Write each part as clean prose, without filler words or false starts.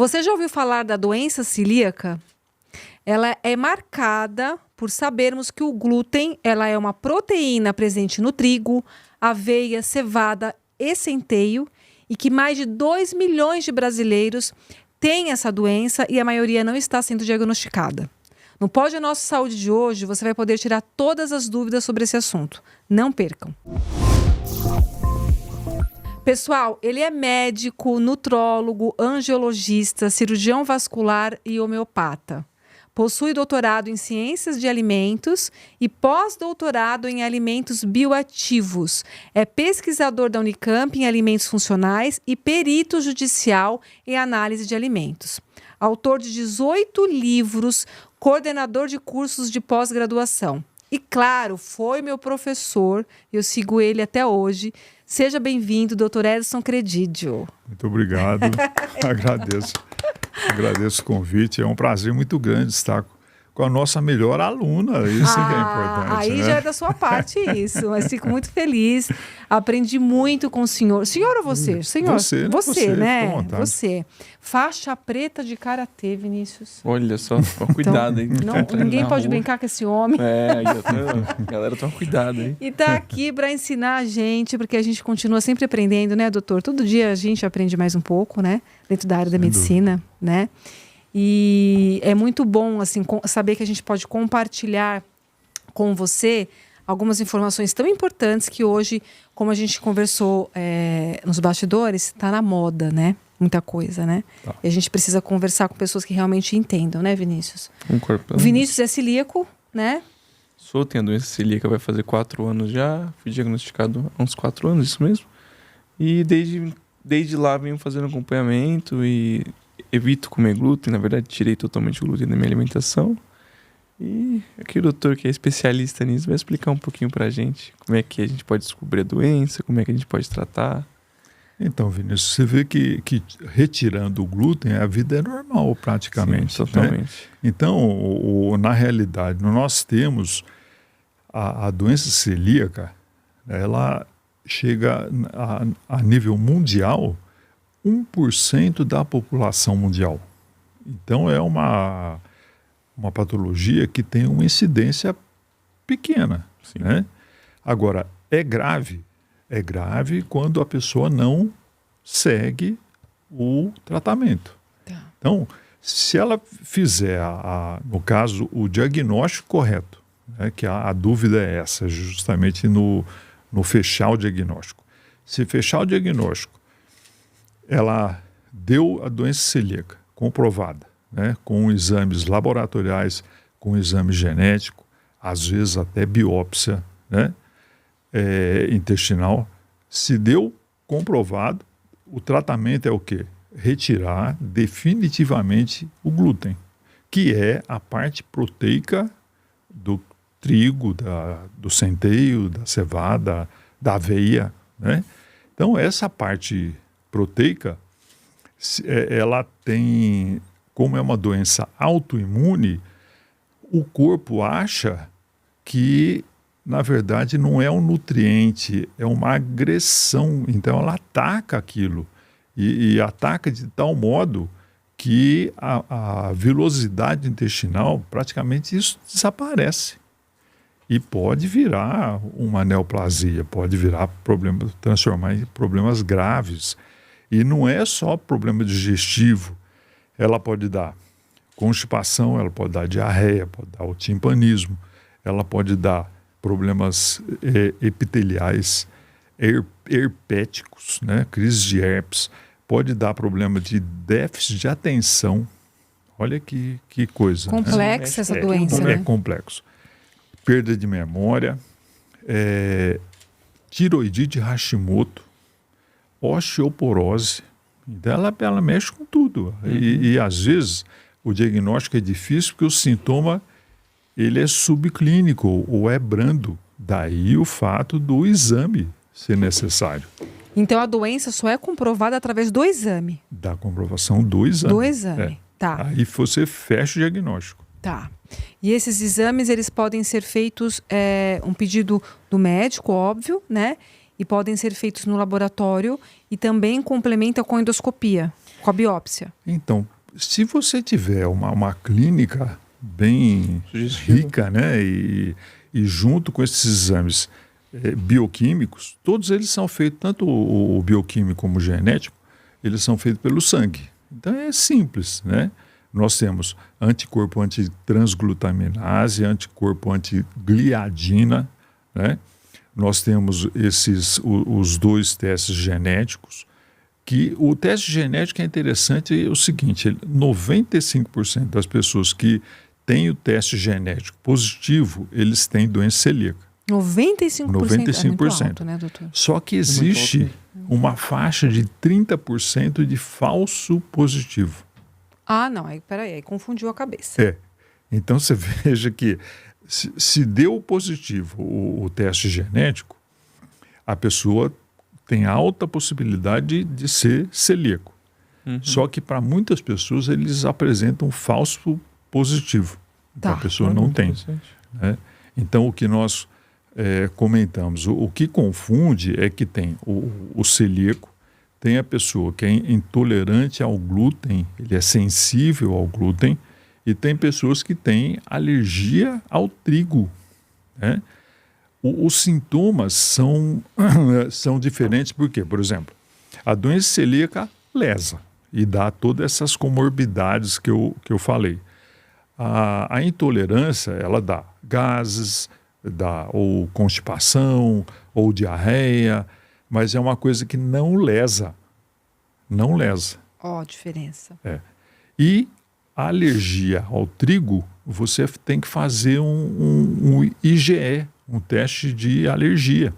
Você já ouviu falar da doença celíaca? Ela é marcada por sabermos que o glúten, ela é uma proteína presente no trigo, aveia, cevada e centeio, e que mais de 2 milhões de brasileiros têm essa doença e a maioria não está sendo diagnosticada. No Pode a Nossa Saúde de hoje, você vai poder tirar todas as dúvidas sobre esse assunto. Não percam! Pessoal, ele é médico, nutrólogo, angiologista, cirurgião vascular e homeopata. Possui doutorado em Ciências de Alimentos e pós-doutorado em Alimentos Bioativos. É pesquisador da Unicamp em Alimentos Funcionais e perito judicial em análise de alimentos. Autor de 18 livros, coordenador de cursos de pós-graduação. E claro, foi meu professor, eu sigo ele até hoje. Seja bem-vindo, Dr. Edson Credidio. Muito obrigado, agradeço o convite. É um prazer muito grande estar com a nossa melhor aluna, isso que é importante. Aí né? já é da sua parte isso, mas fico muito feliz. Aprendi muito com o senhor. Senhor ou você? Senhor, você, né? Você. Faixa preta de karatê, Vinícius. Olha só, toma cuidado, hein? Ninguém pode brincar com esse homem. Galera, toma cuidado, hein? E tá aqui para ensinar a gente, porque a gente continua sempre aprendendo, né, doutor? Todo dia a gente aprende mais um pouco, né? Dentro da área da medicina, né? E é muito bom, assim, saber que a gente pode compartilhar com você algumas informações tão importantes que hoje, como a gente conversou nos bastidores, está na moda, né? Muita coisa, né? Tá. E a gente precisa conversar com pessoas que realmente entendam, né, Vinícius? Concordo. O Vinícius é celíaco, né? Tenho a doença celíaca, vai fazer 4 anos já. Fui diagnosticado há uns 4 anos, isso mesmo. E desde lá venho fazendo acompanhamento e evito comer glúten. Na verdade, tirei totalmente o glúten da minha alimentação. E aqui o doutor, que é especialista nisso, vai explicar um pouquinho pra gente como é que a gente pode descobrir a doença, como é que a gente pode tratar. Então, Vinícius, você vê que retirando o glúten, a vida é normal praticamente. Sim, totalmente. Né? Então, na realidade, nós temos a doença celíaca, ela chega a nível mundial 1% da população mundial. Então, é uma patologia que tem uma incidência pequena. Né? Agora, é grave quando a pessoa não segue o tratamento. Tá. Então, se ela fizer, no caso, o diagnóstico correto, né, que a dúvida é essa, justamente no fechar o diagnóstico. Se fechar o diagnóstico, ela deu a doença celíaca comprovada, né, com exames laboratoriais, com exame genético, às vezes até biópsia, né, intestinal. Se deu comprovado, o tratamento é o quê? Retirar definitivamente o glúten, que é a parte proteica do trigo, do centeio, da cevada, da aveia, né? Então, essa parte proteica, ela tem, como é uma doença autoimune, o corpo acha que, na verdade, não é um nutriente, é uma agressão. Então, ela ataca aquilo e ataca de tal modo que a vilosidade intestinal, praticamente isso desaparece. E pode virar uma neoplasia, pode transformar em problemas graves. E não é só problema digestivo. Ela pode dar constipação, ela pode dar diarreia, pode dar o timpanismo, ela pode dar problemas epiteliais, herpéticos, né? Crise de herpes, pode dar problema de déficit de atenção. Olha que coisa. Complexa essa doença, né? É complexo. Perda de memória, tiroidite Hashimoto, osteoporose. Então ela mexe com tudo. E às vezes o diagnóstico é difícil porque o sintoma ele é subclínico ou é brando. Daí o fato do exame ser necessário. Então a doença só é comprovada através do exame? Da comprovação do exame. Do exame, tá. Aí você fecha o diagnóstico. Tá. E esses exames, eles podem ser feitos, um pedido do médico, óbvio, né? E podem ser feitos no laboratório e também complementa com endoscopia. com a biópsia? Então, se você tiver uma clínica bem Sugestiva. rica, né, e junto com esses exames bioquímicos, todos eles são feitos, tanto o bioquímico como o genético, eles são feitos pelo sangue. Então é simples, né? Nós temos anticorpo antitransglutaminase, anticorpo antigliadina, né? Nós temos os dois testes genéticos, que o teste genético é interessante, é o seguinte, 95% das pessoas que têm o teste genético positivo, eles têm doença celíaca. 95%? 95%. É muito alto, né, doutor? Só que existe uma faixa de 30% de falso positivo. Ah, não, peraí, aí confundiu a cabeça. É. Então você veja que se deu positivo o teste genético, a pessoa tem alta possibilidade de ser celíaco. Só que para muitas pessoas eles apresentam falso positivo. Então, Tá. a pessoa não tem. Interessante. Né? Então o que nós comentamos, o que confunde é que tem o celíaco, tem a pessoa que é intolerante ao glúten, ele é sensível ao glúten, e tem pessoas que têm alergia ao trigo. Né? Os sintomas são diferentes, porque, por exemplo, a doença celíaca lesa e dá todas essas comorbidades que eu falei. A intolerância, ela dá gases, dá ou constipação, ou diarreia, mas é uma coisa que não lesa. Não lesa. Ó, diferença. E a alergia ao trigo, você tem que fazer um IgE, um teste de alergia.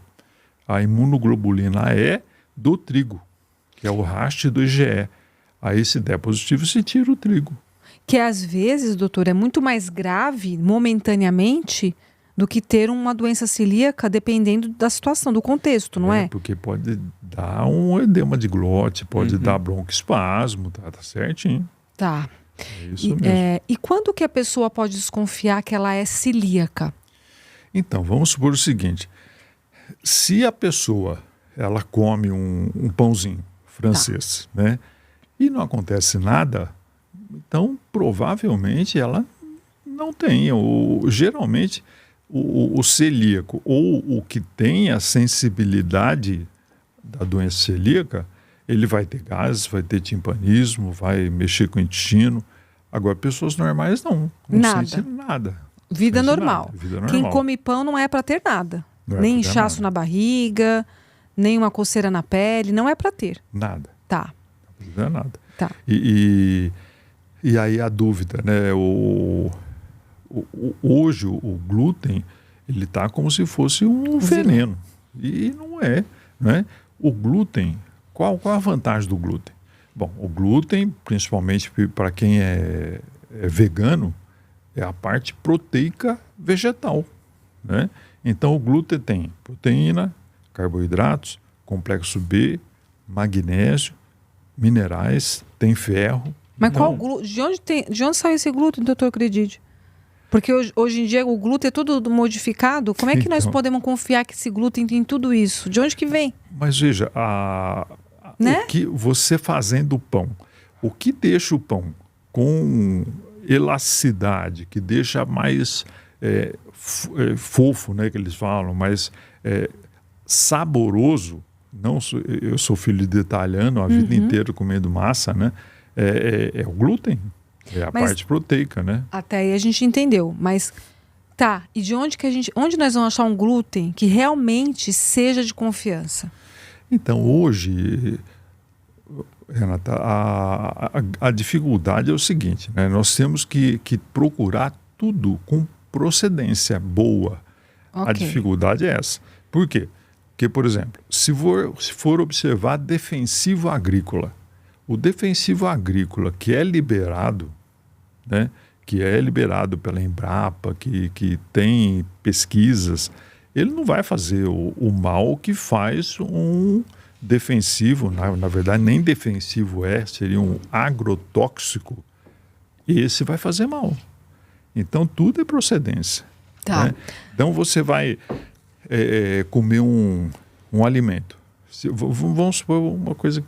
A imunoglobulina E do trigo, que é o raste do IgE. Aí, se der positivo, você tira o trigo. Que às vezes, doutor, é muito mais grave momentaneamente do que ter uma doença celíaca, dependendo da situação, do contexto, não é? Porque pode dar um edema de glote, pode dar broncoespasmo, tá certinho. Tá. É isso mesmo. E quando que a pessoa pode desconfiar que ela é celíaca? Então, vamos supor o seguinte. Se a pessoa ela come um pãozinho francês, né, e não acontece nada, então provavelmente ela não tem. Geralmente o celíaco ou o que tem a sensibilidade da doença celíaca, ele vai ter gases, vai ter timpanismo, vai mexer com o intestino. Agora, pessoas normais não Nada. sentem nada. Vida Sente normal. nada, vida Quem normal. come pão não é para ter nada. Não é Nem pra ter inchaço nada. na barriga, nem uma coceira na pele, não é para ter. Nada. Tá, Não é nada. tá. E aí a dúvida, né? Hoje o glúten, ele está como se fosse um veneno. E não é, né? O glúten, qual a vantagem do glúten? Bom, o glúten, principalmente para quem é vegano, é a parte proteica vegetal, né? Então o glúten tem proteína, carboidratos, complexo B, magnésio, minerais, tem ferro. Mas Então, de onde sai esse glúten, doutor Credide? Porque hoje em dia o glúten é tudo modificado. Como é que nós Então. podemos confiar que esse glúten tem tudo isso? De onde que vem? Mas veja, Né? o que você fazendo o pão, o que deixa o pão com elasticidade, que deixa mais fofo, né, que eles falam, mais saboroso. Eu sou filho de italiano, a vida inteira comendo massa, né? É o glúten, é a Mas- parte proteica, né? Até aí a gente entendeu, mas tá, e de onde onde nós vamos achar um glúten que realmente seja de confiança? Então, hoje, Renata, a dificuldade é o seguinte, né? Nós temos que procurar tudo com procedência boa. A Ok. dificuldade é essa. Por quê? Porque, por exemplo, se for observar defensivo agrícola, o defensivo agrícola que é liberado, né, que é liberado pela Embrapa, que tem pesquisas, ele não vai fazer o mal que faz um defensivo, na verdade nem defensivo seria um agrotóxico, esse vai fazer mal. Então tudo é procedência. Tá. Né? Então você vai comer um alimento. Vamos supor uma coisa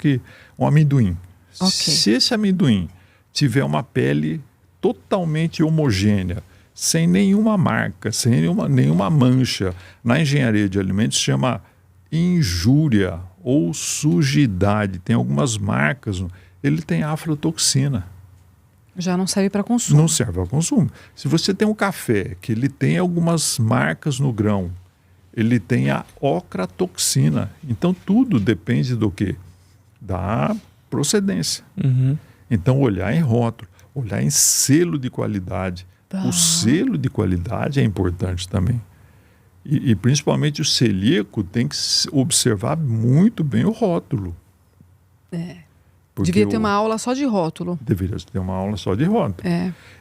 um amendoim. Ok. Se esse amendoim tiver uma pele totalmente homogênea, sem nenhuma marca, sem nenhuma mancha, na engenharia de alimentos chama injúria ou sujidade. Tem algumas marcas, ele tem aflatoxina. Já não serve para consumo. Não serve ao consumo. Se você tem um café que ele tem algumas marcas no grão, ele tem a ocratoxina. Então tudo depende do quê? Da procedência. Uhum. Então olhar em rótulo, olhar em selo de qualidade. O selo de qualidade é importante também. E principalmente o celíaco tem que observar muito bem o rótulo. Porque Devia ter uma aula só de rótulo. Deveria ter uma aula só de rótulo.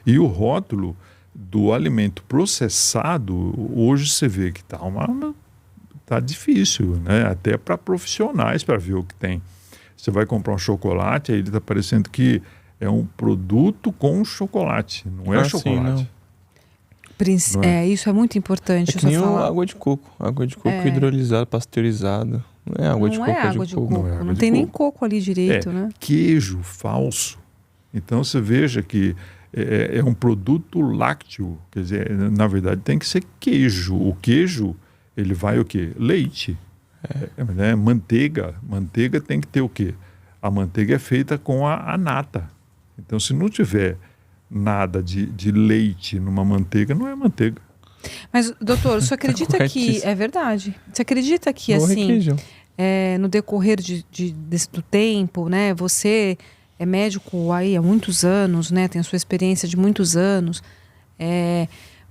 E o rótulo do alimento processado, hoje você vê que tá difícil, né? Até para profissionais, para ver o que tem. Você vai comprar um chocolate, aí ele está parecendo que é um produto com chocolate, não é chocolate. Sim, não. Isso é muito importante. É que nem água de coco. Água de coco hidrolisada, pasteurizada. Não é água de coco. Não é água de coco. Não tem nem coco ali direito, né? Queijo falso. Então você veja que é um produto lácteo. Quer dizer, na verdade tem que ser queijo. O queijo, ele vai o quê? Leite. Né? Manteiga. Manteiga tem que ter o quê? A manteiga é feita com a nata. Então se não tiver nada de leite numa manteiga, não é manteiga. Mas, doutor, você acredita que... É verdade. Você acredita que, assim, no decorrer do tempo, né? Você é médico aí há muitos anos, né? Tem a sua experiência de muitos anos.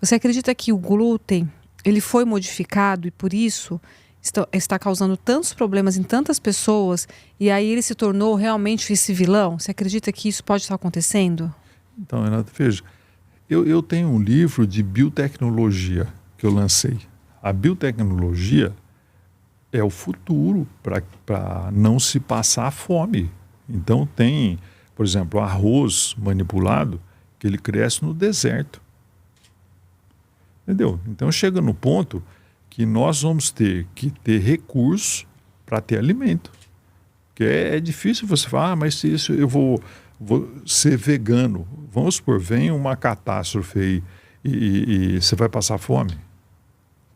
Você acredita que o glúten, ele foi modificado e, por isso, está causando tantos problemas em tantas pessoas e aí ele se tornou realmente esse vilão? Você acredita que isso pode estar acontecendo? Então, Renato, veja, eu tenho um livro de biotecnologia que eu lancei. A biotecnologia é o futuro para não se passar fome. Então tem, por exemplo, arroz manipulado que ele cresce no deserto. Entendeu? Então chega no ponto que nós vamos ter que ter recursos para ter alimento. Porque é difícil você falar, mas se isso eu vou ser vegano. Vamos supor, vem uma catástrofe aí e você vai passar fome.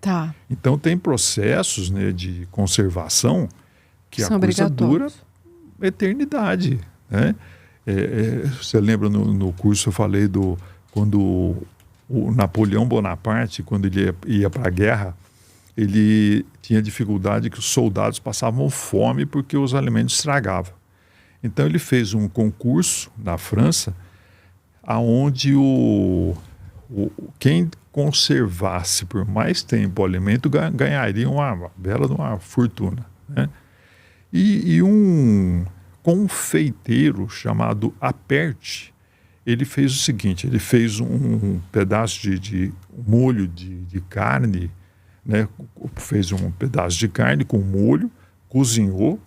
Tá. Então tem processos, né, de conservação que a coisa dura eternidade. Né? Você lembra no curso eu falei quando o Napoleão Bonaparte, quando ele ia para a guerra, ele tinha dificuldade que os soldados passavam fome porque os alimentos estragavam. Então ele fez um concurso na França aonde quem conservasse por mais tempo o alimento ganharia uma bela de uma fortuna. Né? E um confeiteiro chamado Apert, ele fez o seguinte, ele fez um pedaço de molho de carne, né? Fez um pedaço de carne com molho, cozinhou,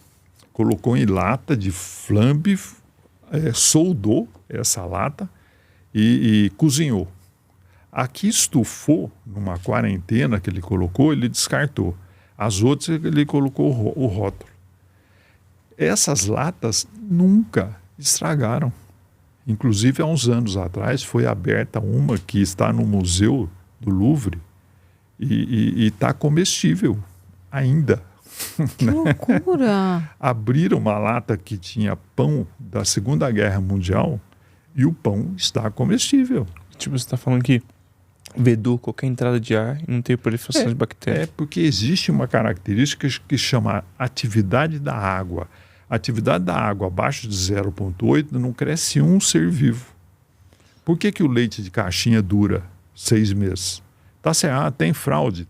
colocou em lata de flambe, soldou essa lata e cozinhou. Aqui estufou, numa quarentena que ele colocou, ele descartou. As outras ele colocou o rótulo. Essas latas nunca estragaram. Inclusive, há uns anos atrás, foi aberta uma que está no Museu do Louvre e está comestível ainda. Que loucura! Abriram uma lata que tinha pão da Segunda Guerra Mundial e o pão está comestível. Tipo, você está falando que vedou qualquer entrada de ar e não tem proliferação de bactérias. Porque existe uma característica que chama atividade da água. A atividade da água abaixo de 0,8 não cresce um ser vivo. Por que o leite de caixinha dura 6 meses? Tá certo, tem fraude?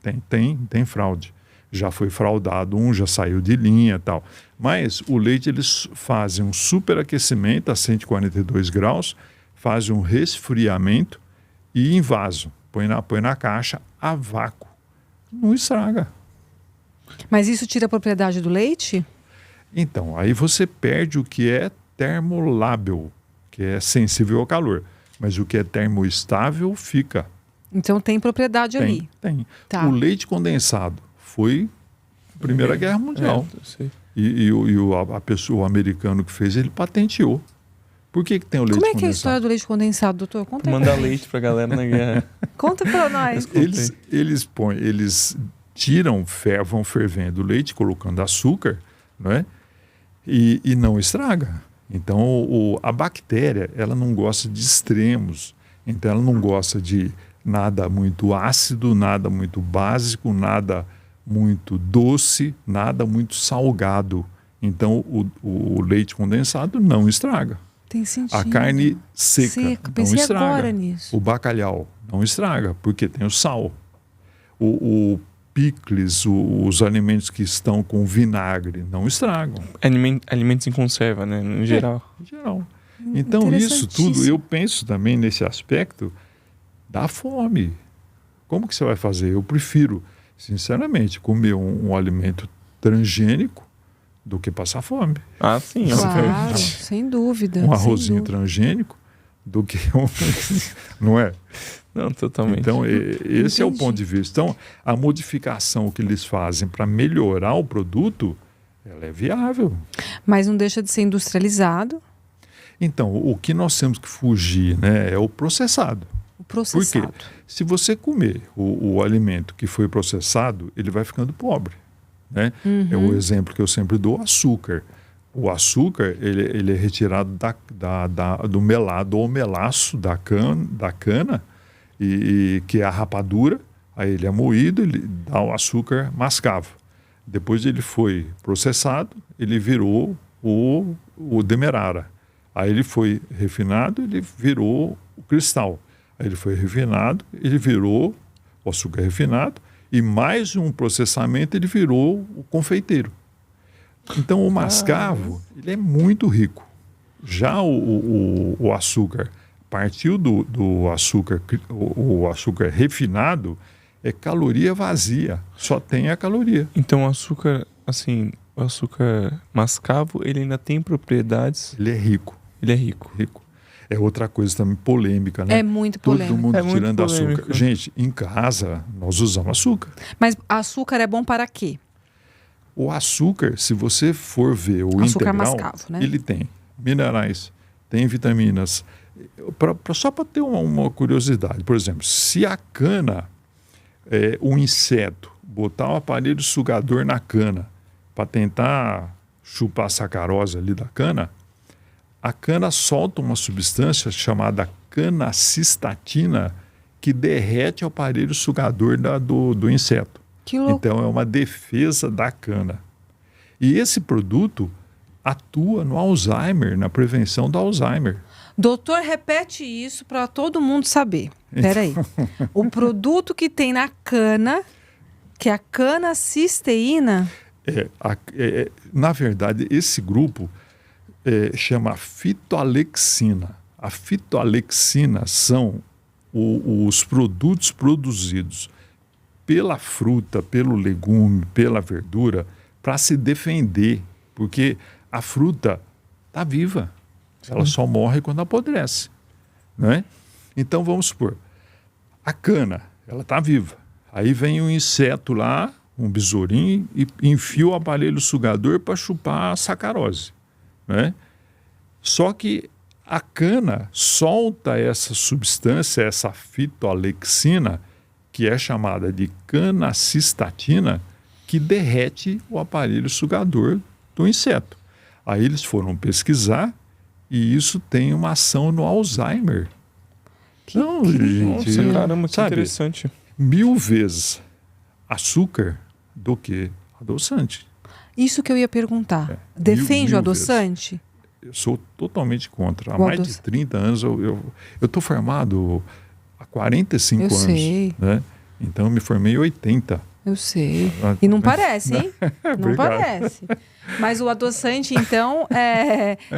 Tem fraude. Já foi fraudado, já saiu de linha e tal. Mas o leite, eles fazem um superaquecimento a 142 graus, fazem um resfriamento e invasam. Põe na caixa a vácuo. Não estraga. Mas isso tira a propriedade do leite? Então, aí você perde o que é termolábil, que é sensível ao calor. Mas o que é termoestável fica. Então tem propriedade ali. Tem. Tá. O leite condensado foi Primeira Guerra Mundial. Sei. A pessoa, o americano que fez, ele patenteou. Por que tem o leite Como condensado? é que é a história do leite condensado, doutor? Conta aí. Mandar leite pra galera na guerra. Conta pra nós. Eles tiram, vão fervendo o leite, colocando açúcar, não é? E não estraga. Então, a bactéria, ela não gosta de extremos. Então, ela não gosta de nada muito ácido, nada muito básico, nada muito doce, nada muito salgado. Então, o leite condensado não estraga. Tem sentido. A carne seca não Pensei estraga. agora nisso. O bacalhau não estraga, porque tem o sal. O picles, os alimentos que estão com vinagre, não estragam. Alimentos em conserva, né? No geral. Em geral. Então, isso tudo, Interessantíssimo. eu penso também nesse aspecto da fome. Como que você vai fazer? Eu prefiro, sinceramente, comer um alimento transgênico do que passar fome. Ah, sim. Claro, sem dúvida. Um sem arrozinho dúvida. transgênico do que um... Não é? Não, totalmente. Então, esse é o Entendi. ponto de vista. Então, a modificação que eles fazem para melhorar o produto, ela é viável. Mas não deixa de ser industrializado. Então, o que nós temos que fugir, né, é o processado. O processado. Se você comer o alimento que foi processado, ele vai ficando pobre. Né? É o exemplo que eu sempre dou, o açúcar. O açúcar, ele é retirado do melado ou melaço da cana, que é a rapadura, aí ele é moído, ele dá o açúcar mascavo. Depois ele foi processado, ele virou o demerara. Aí ele foi refinado, ele virou o cristal. Aí ele foi refinado, ele virou o açúcar refinado, e mais um processamento ele virou o confeiteiro. Então o mascavo, ele é muito rico. Já o açúcar, partiu do açúcar, o açúcar refinado, é caloria vazia, só tem a caloria. Então, o açúcar, assim, o açúcar mascavo, ele ainda tem propriedades. Ele é rico. Ele é rico. Rico. É outra coisa também polêmica, né? É muito Todo polêmico. mundo É muito tirando polêmico. açúcar. Gente, em casa nós usamos açúcar. Mas açúcar é bom para quê? O açúcar, se você for ver o Açúcar integral, mascavo, né? ele tem minerais, tem vitaminas. Só para ter uma curiosidade, por exemplo, se a cana, um inseto, botar um aparelho sugador na cana para tentar chupar a sacarose ali da cana, a cana solta uma substância chamada canacistatina que derrete o aparelho sugador do inseto. Que louco. Então é uma defesa da cana. E esse produto atua no Alzheimer, na prevenção do Alzheimer. Doutor, repete isso para todo mundo saber. Peraí. O produto que tem na cana, que é a canacisteína, Na verdade, esse grupo chama fitoalexina. A fitoalexina são os produtos produzidos pela fruta, pelo legume, pela verdura, para se defender, porque a fruta está viva. Ela só morre quando apodrece. Né? Então, vamos supor, a cana, ela está viva. Aí vem um inseto lá, um besourinho, e enfia o aparelho sugador para chupar a sacarose. Né? Só que a cana solta essa substância, essa fitoalexina, que é chamada de canacistatina, que derrete o aparelho sugador do inseto. Aí eles foram pesquisar e isso tem uma ação no Alzheimer. Então, gente, Nossa, caramba, que sabe, interessante. 1000 vezes açúcar do que adoçante. isso que eu ia perguntar. Defende mil o adoçante? Eu sou totalmente contra. Há O mais de adoçante. 30 anos eu estou formado há 45 Eu anos. sei. Né? Então eu me formei em 80. Eu sei. E não parece, hein? Não Obrigado. parece. Mas o adoçante, então,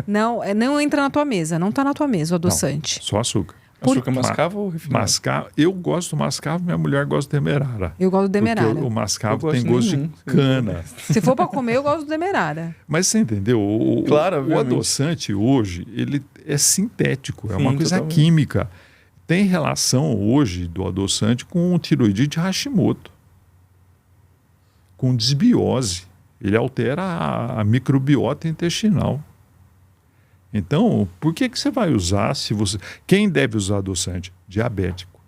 não entra na tua mesa. Não está na tua mesa o adoçante. Só açúcar. Açúcar mascavo ou refinado? Mascavo, eu gosto do mascavo, minha mulher gosta do demerara. Eu gosto do demerara. Porque o mascavo Eu tem gosto gosto nenhum. de cana. Se for para comer, eu gosto do demerara. Mas você entendeu? Claro, o obviamente. adoçante hoje, ele é sintético, é uma Sim, coisa totalmente. química. Tem relação hoje do adoçante com tiroidite Hashimoto, com desbiose. ele altera a microbiota intestinal. Então, por que você vai usar se você... Quem deve usar adoçante? Diabético.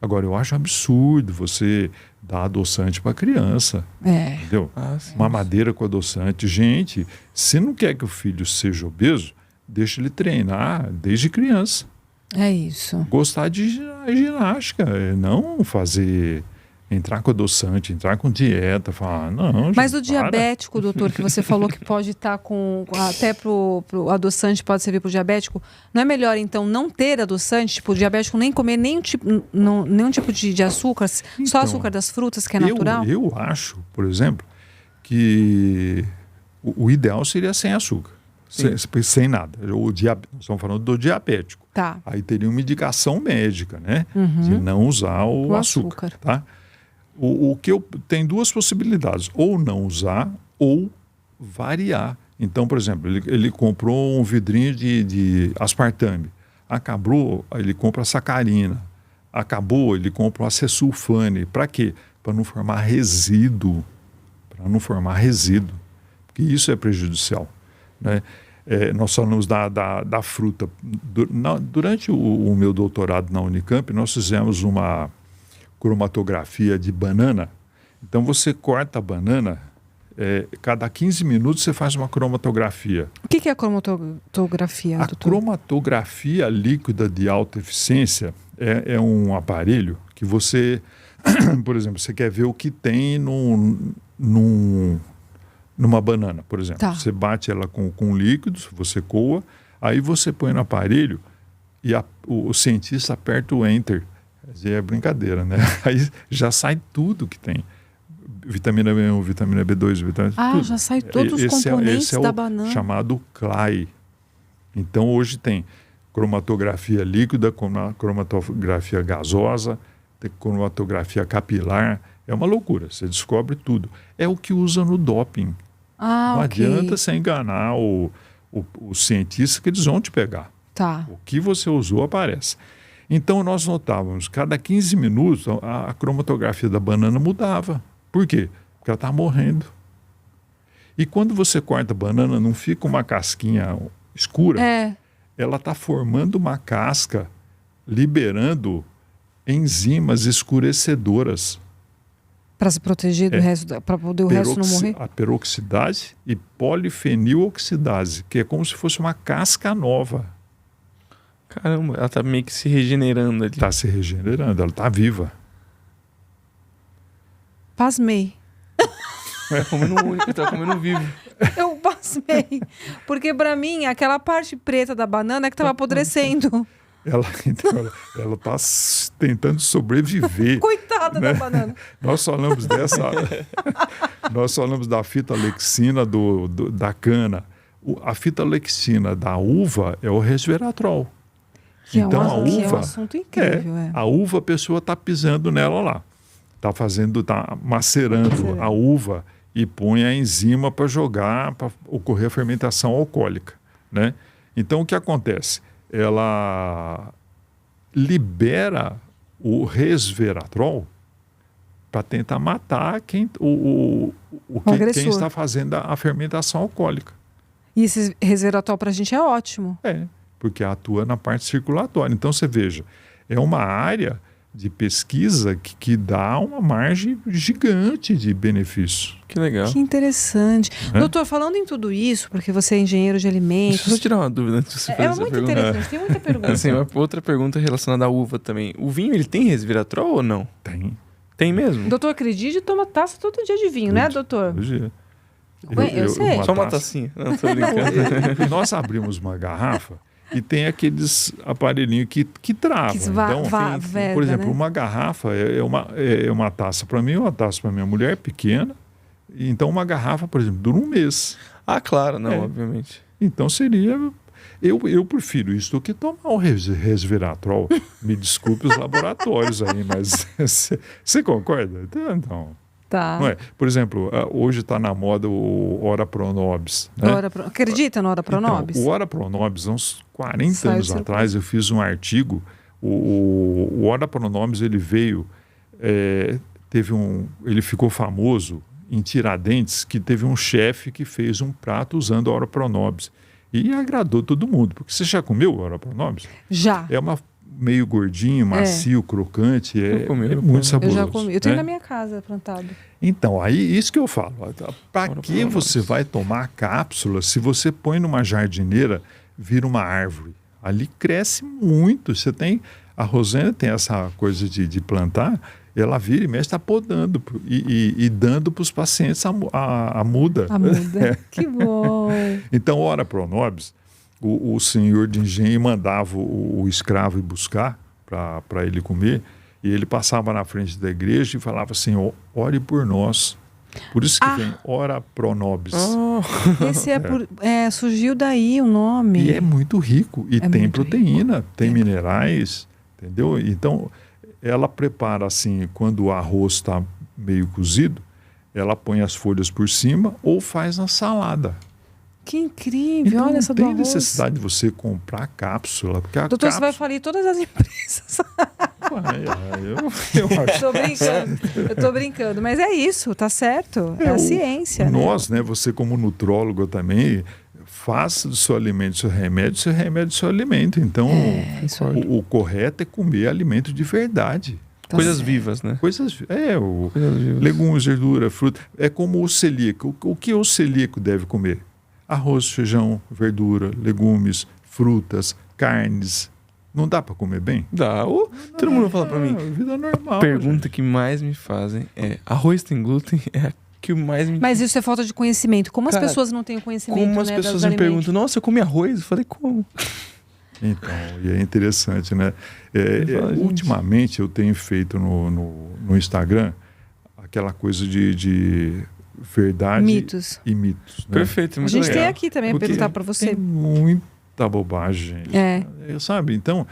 Agora, eu acho absurdo você dar adoçante para criança. Entendeu? Mamadeira com adoçante. Gente, se não quer que o filho seja obeso, deixa ele treinar desde criança. É isso. Gostar de ginástica, não fazer... Entrar com adoçante, entrar com dieta, falar, não, mas gente, o diabético, doutor, que você falou que pode estar até pro adoçante pode servir pro diabético, não é melhor então não ter adoçante, tipo, o diabético nem comer nenhum tipo de açúcar, então, só açúcar das frutas, que é natural? Eu acho, por exemplo, que o ideal seria sem açúcar, sem nada. Estamos falando do diabético. Tá. Aí teria uma indicação médica, né? De não usar o açúcar. Tá? O que tem duas possibilidades, ou não usar ou variar. Então, por exemplo, ele comprou um vidrinho de aspartame, acabou, ele compra sacarina, acabou, ele compra o acesulfame. Para quê? Para não formar resíduo. Porque isso é prejudicial, né? Nós falamos da fruta. Durante o meu doutorado na Unicamp, nós fizemos uma cromatografia de banana. Então você corta a banana, cada 15 minutos você faz uma cromatografia. O que é a cromatografia, doutor? A cromatografia líquida de alta eficiência é um aparelho que você, por exemplo, você quer ver o que tem numa banana, por exemplo. Tá. Você bate ela com líquidos, você coa, aí você põe no aparelho e o cientista aperta o Enter. É brincadeira, né? Aí já sai tudo que tem. Vitamina B1, vitamina B2, vitamina tudo. Já sai todos os componentes da banana. Chamado CLAI. Então hoje tem cromatografia líquida, cromatografia gasosa, tem cromatografia capilar. É uma loucura, você descobre tudo. É o que usa no doping. Não adianta você enganar o cientista que eles vão te pegar. Tá. O que você usou aparece. Então nós notávamos, cada 15 minutos a cromatografia da banana mudava. Por quê? Porque ela está morrendo. E quando você corta a banana, não fica uma casquinha escura. Ela está formando uma casca, liberando enzimas escurecedoras. Para se proteger do resto, para poder o resto não morrer? A peroxidase e polifeniloxidase, que é como se fosse uma casca nova. Caramba, ela tá meio que se regenerando ali. Está se regenerando, ela está viva. Pasmei. Tá comendo vivo. Eu pasmei. Porque para mim, aquela parte preta da banana é que estava apodrecendo. Ela está tentando sobreviver. Coitada da banana. Nós falamos nós falamos da fita-lexina da cana. A fita-lexina da uva é o resveratrol. Então a uva é um assunto incrível. A uva, a pessoa está pisando nela lá. Está macerando a uva e põe a enzima para ocorrer a fermentação alcoólica, né? Então o que acontece? Ela libera o resveratrol para tentar matar quem está fazendo a fermentação alcoólica. E esse resveratrol para a gente é ótimo. Porque atua na parte circulatória. Então você veja, é uma área de pesquisa que dá uma margem gigante de benefício. Que legal. Que interessante. Doutor, falando em tudo isso, porque você é engenheiro de alimentos... Deixa eu tirar uma dúvida antes de você fazer essa muito pergunta. interessante, tem muita pergunta. Assim, outra pergunta relacionada à uva também. O vinho, ele tem resveratrol ou não? Tem. Tem mesmo? Doutor Acredite toma taça todo dia de vinho, né, doutor? Todo dia. Eu sei. Só uma tacinha. Não, tô brincando. Nós abrimos uma garrafa e tem aqueles aparelhinhos que travam. Então, por exemplo, uma garrafa é uma taça para mim, uma taça para minha mulher, pequena. Então, uma garrafa, por exemplo, dura um mês. Ah, claro, não, obviamente. Então, seria... Eu prefiro isso do que tomar o resveratrol. Me desculpe os laboratórios aí, mas você concorda? Então... Tá. Não é? Por exemplo, hoje está na moda o Ora Pronobis. Né? Acredita no Ora Pronobis? Então, o Ora Pronobis, há uns 40 anos atrás, eu fiz um artigo. O Ora Pronobis, ele veio, ele ficou famoso em Tiradentes que teve um chefe que fez um prato usando a Ora Pronobis. E agradou todo mundo, porque você já comeu a Ora Pronobis? Já. É uma meio gordinho, macio, crocante, é muito saboroso. Eu já comi. Eu tenho né? na minha casa plantado. Então, aí isso que eu falo. Para Ora que Pronobis. você vai tomar a cápsula se você põe numa jardineira, vira uma árvore? Ali cresce muito. Você tem... A Rosângela tem essa coisa de plantar, ela vira e mexe, está podando e dando para os pacientes a muda. A muda. Que bom. Então, Ora Pronobis, o senhor de engenho mandava o escravo ir buscar para ele comer, e ele passava na frente da igreja e falava assim, ore por nós. Por isso que vem Ora Pronobis. Esse surgiu daí o nome. E é muito rico, e tem muito proteína, rico. tem minerais, entendeu? Então, ela prepara assim, quando o arroz está meio cozido, ela põe as folhas por cima ou faz na salada. Que incrível, Então, olha não essa do tem arroz. necessidade de você comprar cápsula, porque a Doutor, você vai cápsula... falir todas as empresas. Eu acho. Tô brincando. Eu tô brincando, mas é isso, tá certo. É a ciência, né? Nós, né, você como nutrólogo também, faça do seu alimento seu remédio seu alimento. Então, isso aí. o correto é comer alimento de verdade. Tá Coisas certo. vivas, né? Coisas Coisas vivas. legumes, verdura, fruta. É como o celíaco. O que o celíaco deve comer? Arroz, feijão, verdura, legumes, frutas, carnes. Não dá para comer bem? Dá. Todo mundo fala pra mim. Vida normal. A pergunta gente. que mais me fazem é: arroz tem glúten? É a que mais me. Mas isso é falta de conhecimento. Como Cara, as pessoas não têm o conhecimento, Como as né, pessoas dos me alimentos? perguntam, nossa, eu comi arroz? Eu falei, como? Então, e é interessante, né? fala, gente. Ultimamente eu tenho feito no Instagram aquela coisa de verdade Mitos. e mitos. Né? Perfeito, A muito gente legal. tem aqui também Porque perguntar pra você. Tem muita bobagem. Sabe? Então,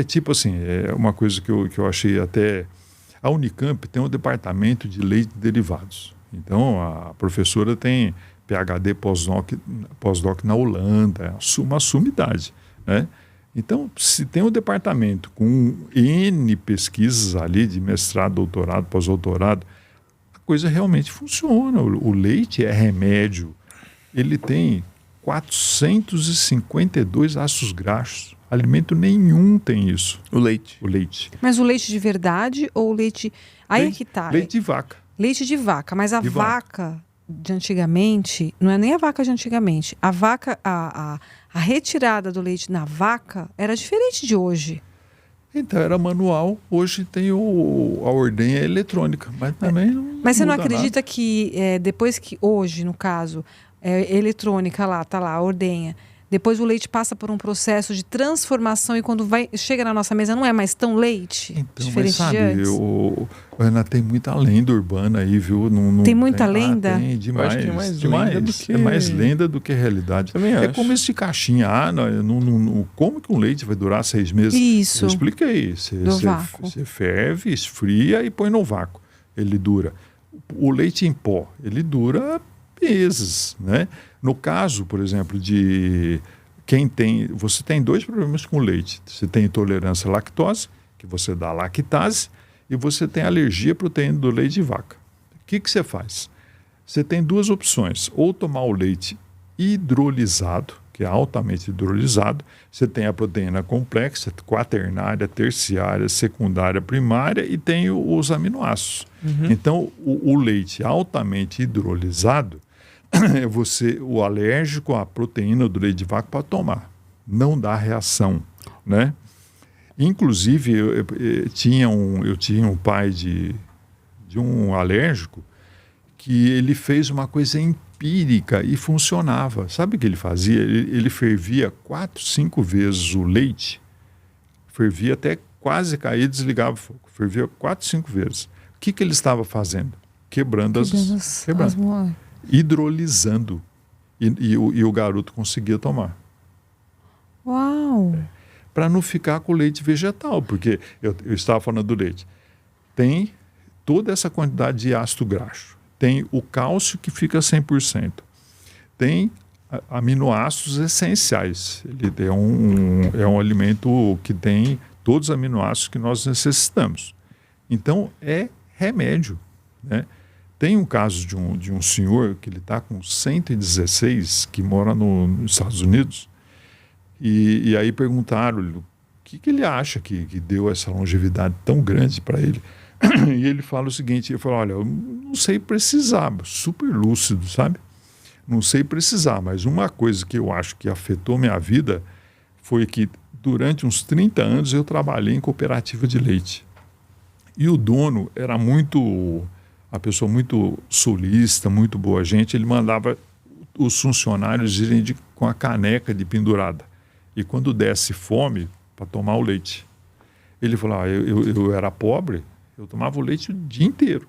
tipo assim, é uma coisa que eu achei até... A Unicamp tem um departamento de leite e derivados. Então, a professora tem PhD pós-doc na Holanda, uma sumidade, né? Então, se tem um departamento com N pesquisas ali de mestrado, doutorado, pós-doutorado, a coisa realmente funciona. O leite é remédio. Ele tem 452 ácidos graxos. Alimento nenhum tem isso. O leite. O leite. Mas o leite de verdade ou o leite... Aí é que tá. Leite de vaca. Leite de vaca. Mas a De vaca de antigamente... Não é nem a vaca de antigamente. A vaca... A retirada do leite na vaca era diferente de hoje. Então, era manual. Hoje tem a ordenha eletrônica. Mas também não Mas você não muda acredita nada. que depois que hoje, no caso, eletrônica lá, tá lá, a ordenha, depois o leite passa por um processo de transformação e quando chega na nossa mesa não é mais tão leite? Então, diferente mas sabe, de antes? Ana, tem muita lenda urbana aí, viu? Não Tem muita lenda? Tem, Eu demais. acho que é mais demais. lenda do que- É mais lenda do que realidade. Também É acho. como esse de caixinha. Como que um leite vai durar 6 meses? Isso. Eu expliquei. Do vácuo. Você ferve, esfria e põe no vácuo. Ele dura. O leite em pó, ele dura meses, né? No caso, por exemplo, de... Você tem 2 problemas com o leite. Você tem intolerância à lactose, que você dá lactase, e você tem alergia à proteína do leite de vaca. O que você faz? Você tem 2 opções. Ou tomar o leite hidrolisado, que é altamente hidrolisado. Você tem a proteína complexa, quaternária, terciária, secundária, primária, e tem os aminoácidos. Então, o leite altamente hidrolisado, o alérgico à proteína do leite de vaca para tomar. Não dá reação, né? Inclusive, eu tinha um pai de um alérgico que ele fez uma coisa empírica e funcionava. Sabe o que ele fazia? Ele fervia 4, 5 vezes o leite, fervia até quase cair e desligava o fogo. Fervia 4, 5 vezes. O que ele estava fazendo? Quebrando as hidrolisando. E o garoto conseguia tomar. Uau! Para não ficar com leite vegetal, porque eu estava falando do leite. Tem toda essa quantidade de ácido graxo. Tem o cálcio que fica 100%. Tem aminoácidos essenciais. Ele é um alimento que tem todos os aminoácidos que nós necessitamos. Então, é remédio, né? Tem um caso de um senhor que ele está com 116, que mora nos Estados Unidos, e aí perguntaram-lhe o que ele acha que deu essa longevidade tão grande para ele. E ele fala o seguinte, ele fala, olha, eu não sei precisar, super lúcido, sabe? Não sei precisar, mas uma coisa que eu acho que afetou minha vida foi que durante uns 30 anos eu trabalhei em cooperativa de leite. E o dono era uma pessoa muito solista, muito boa gente, ele mandava os funcionários irem com a caneca de pendurada. E quando desse fome, para tomar o leite. Ele falou, eu era pobre, eu tomava o leite o dia inteiro.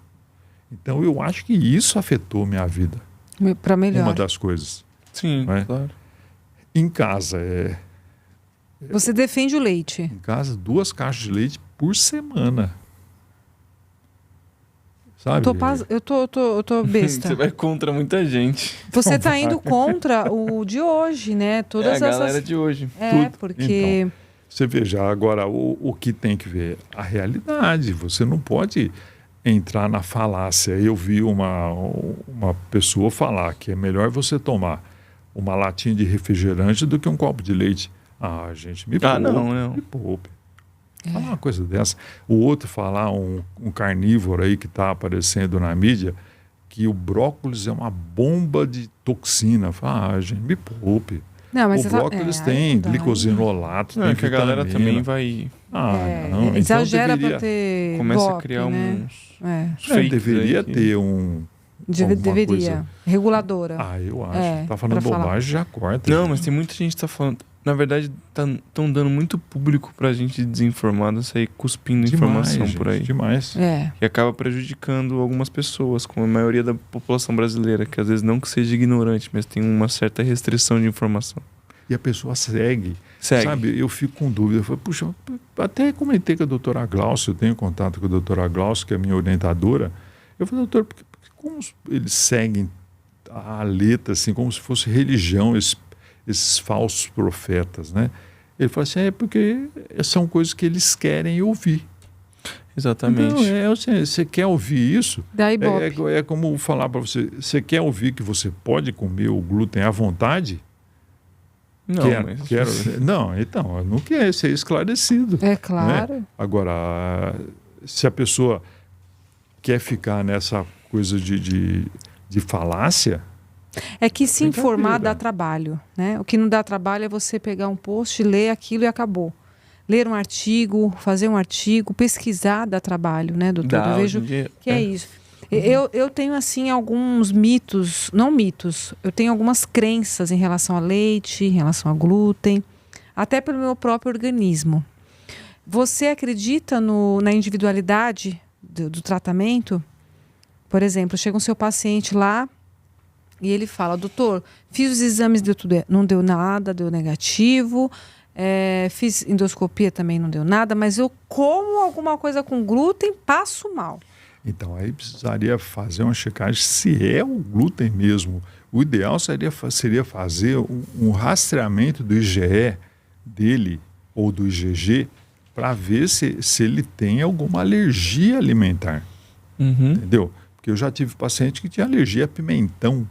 Então eu acho que isso afetou minha vida. Para melhor. Uma das coisas. Sim, claro. Em casa, Você defende o leite? Em casa, 2 caixas de leite por semana. Sabe? Eu tô besta. Você vai contra muita gente. Você está indo contra o de hoje, né? Todas a galera essas... de hoje. Tudo. Porque... Então, você veja, agora o que tem que ver? A realidade. Você não pode entrar na falácia. Eu vi uma pessoa falar que é melhor você tomar uma latinha de refrigerante do que um copo de leite. Ah, gente, me poupe. Não. Me poupe. Falar uma coisa dessa. O outro falar, um carnívoro aí que está aparecendo na mídia, que o brócolis é uma bomba de toxina. Fala, gente, me poupe. Não, mas o brócolis tem glicosinolato, tem que a galera também vai... não. Exagera então para ter começa golpe, a criar né? Deveria ter deveria. Coisa. Reguladora. Eu acho. Tá falando bobagem, já corta. Não, mas tem muita gente que tá falando... Na verdade, estão dando muito público pra gente desinformada sair cuspindo informação por aí. Demais. Que acaba prejudicando algumas pessoas, como a maioria da população brasileira, que às vezes não que seja ignorante, mas tem uma certa restrição de informação. E a pessoa segue. Sabe, eu fico com dúvida. Eu falo, puxa, até comentei com a doutora Glaucia, eu tenho contato com a doutora Glaucia, que é a minha orientadora. Eu falei, doutor, como eles seguem a letra, assim, como se fosse religião, esses falsos profetas, né? Ele falou assim, porque são coisas que eles querem ouvir. Exatamente. Então, você quer ouvir isso? Daí, é como falar para você, você quer ouvir que você pode comer o glúten à vontade? Não, Não, então, eu não quero ser esclarecido. É claro. Né? Agora, se a pessoa quer ficar nessa coisa de falácia... É que se informar dá trabalho, né? O que não dá trabalho é você pegar um post, ler aquilo e acabou. Ler um artigo, fazer um artigo, pesquisar dá trabalho, né, doutor? Eu vejo que é isso. Eu tenho, assim, alguns mitos, não mitos, eu tenho algumas crenças em relação a leite, em relação a glúten, até pelo meu próprio organismo. Você acredita na individualidade do tratamento? Por exemplo, chega um seu paciente lá, e ele fala, doutor, fiz os exames, não deu nada, deu negativo, fiz endoscopia, também não deu nada, mas eu como alguma coisa com glúten, passo mal. Então, aí precisaria fazer uma checagem se é o glúten mesmo. O ideal seria fazer um rastreamento do IgE dele, ou do IgG, para ver se ele tem alguma alergia alimentar. Entendeu? Porque eu já tive paciente que tinha alergia a pimentão.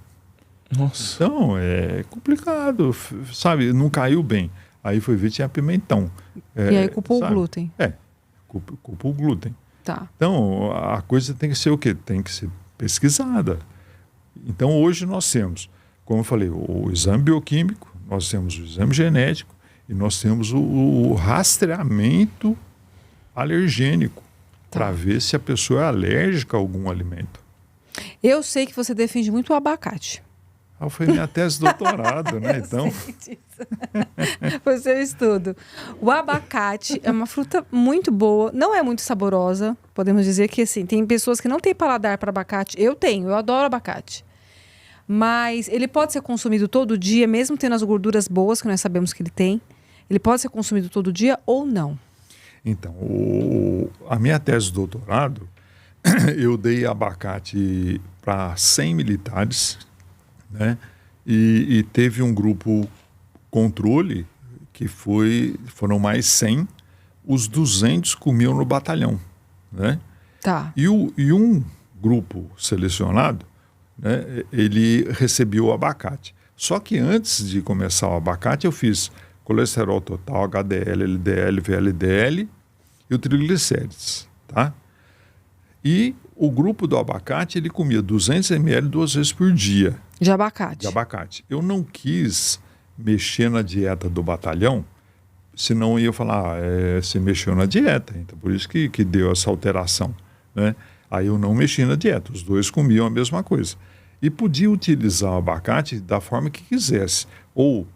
Nossa. Então, é complicado, sabe? Não caiu bem. Aí foi ver, tinha pimentão. E aí culpou o glúten. Culpou o glúten. Tá. Então, a coisa tem que ser o quê? Tem que ser pesquisada. Então, hoje nós temos, como eu falei, o exame bioquímico, nós temos o exame genético e nós temos o rastreamento alergênico para ver se a pessoa é alérgica a algum alimento. Eu sei que você defende muito o abacate. Foi minha tese de doutorado, né? Então. Foi seu estudo. O abacate é uma fruta muito boa, não é muito saborosa. Podemos dizer que, assim, tem pessoas que não têm paladar para abacate. Eu adoro abacate. Mas ele pode ser consumido todo dia, mesmo tendo as gorduras boas, que nós sabemos que ele tem. Ele pode ser consumido todo dia ou não? Então, a minha tese de doutorado, eu dei abacate para 100 militares, né? E teve um grupo controle que foram mais 100, os 200 comiam no batalhão, né? Tá. E um grupo selecionado, né, ele recebia o abacate. Só que antes de começar o abacate, eu fiz colesterol total, HDL, LDL, VLDL e o triglicérides, tá? E o grupo do abacate, ele comia 200 ml 2 vezes por dia De abacate. de abacate. Eu não quis mexer na dieta do batalhão, senão eu ia falar, você mexeu na dieta, então por isso que deu essa alteração, né? Aí eu não mexi na dieta, os dois comiam a mesma coisa. E podia utilizar o abacate da forma que quisesse, ou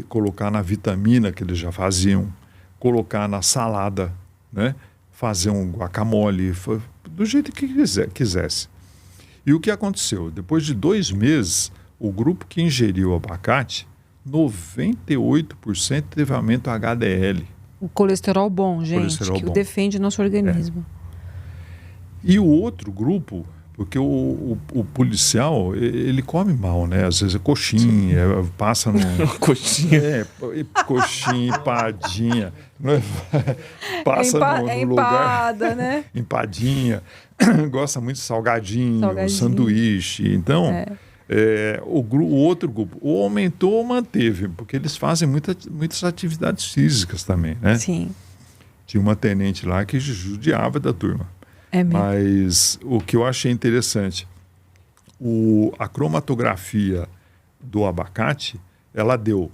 colocar na vitamina que eles já faziam, colocar na salada, né? Fazer um guacamole, do jeito que quisesse. E o que aconteceu? Depois de 2 meses, o grupo que ingeriu o abacate, 98% teve aumento do HDL. O colesterol bom, gente, Colesterol que bom. defende nosso organismo. E o outro grupo, porque o policial, ele come mal, né? Às vezes é coxinha, passa no... Coxinha. Coxinha, empadinha. Não é? Passa no lugar... empada, né? Empadinha. Gosta muito de salgadinho, sanduíche. Então, o outro grupo ou aumentou ou manteve, porque eles fazem muitas atividades físicas também, né? Sim. Tinha uma tenente lá que judiava da turma. É mesmo. Mas o que eu achei interessante, a cromatografia do abacate, ela deu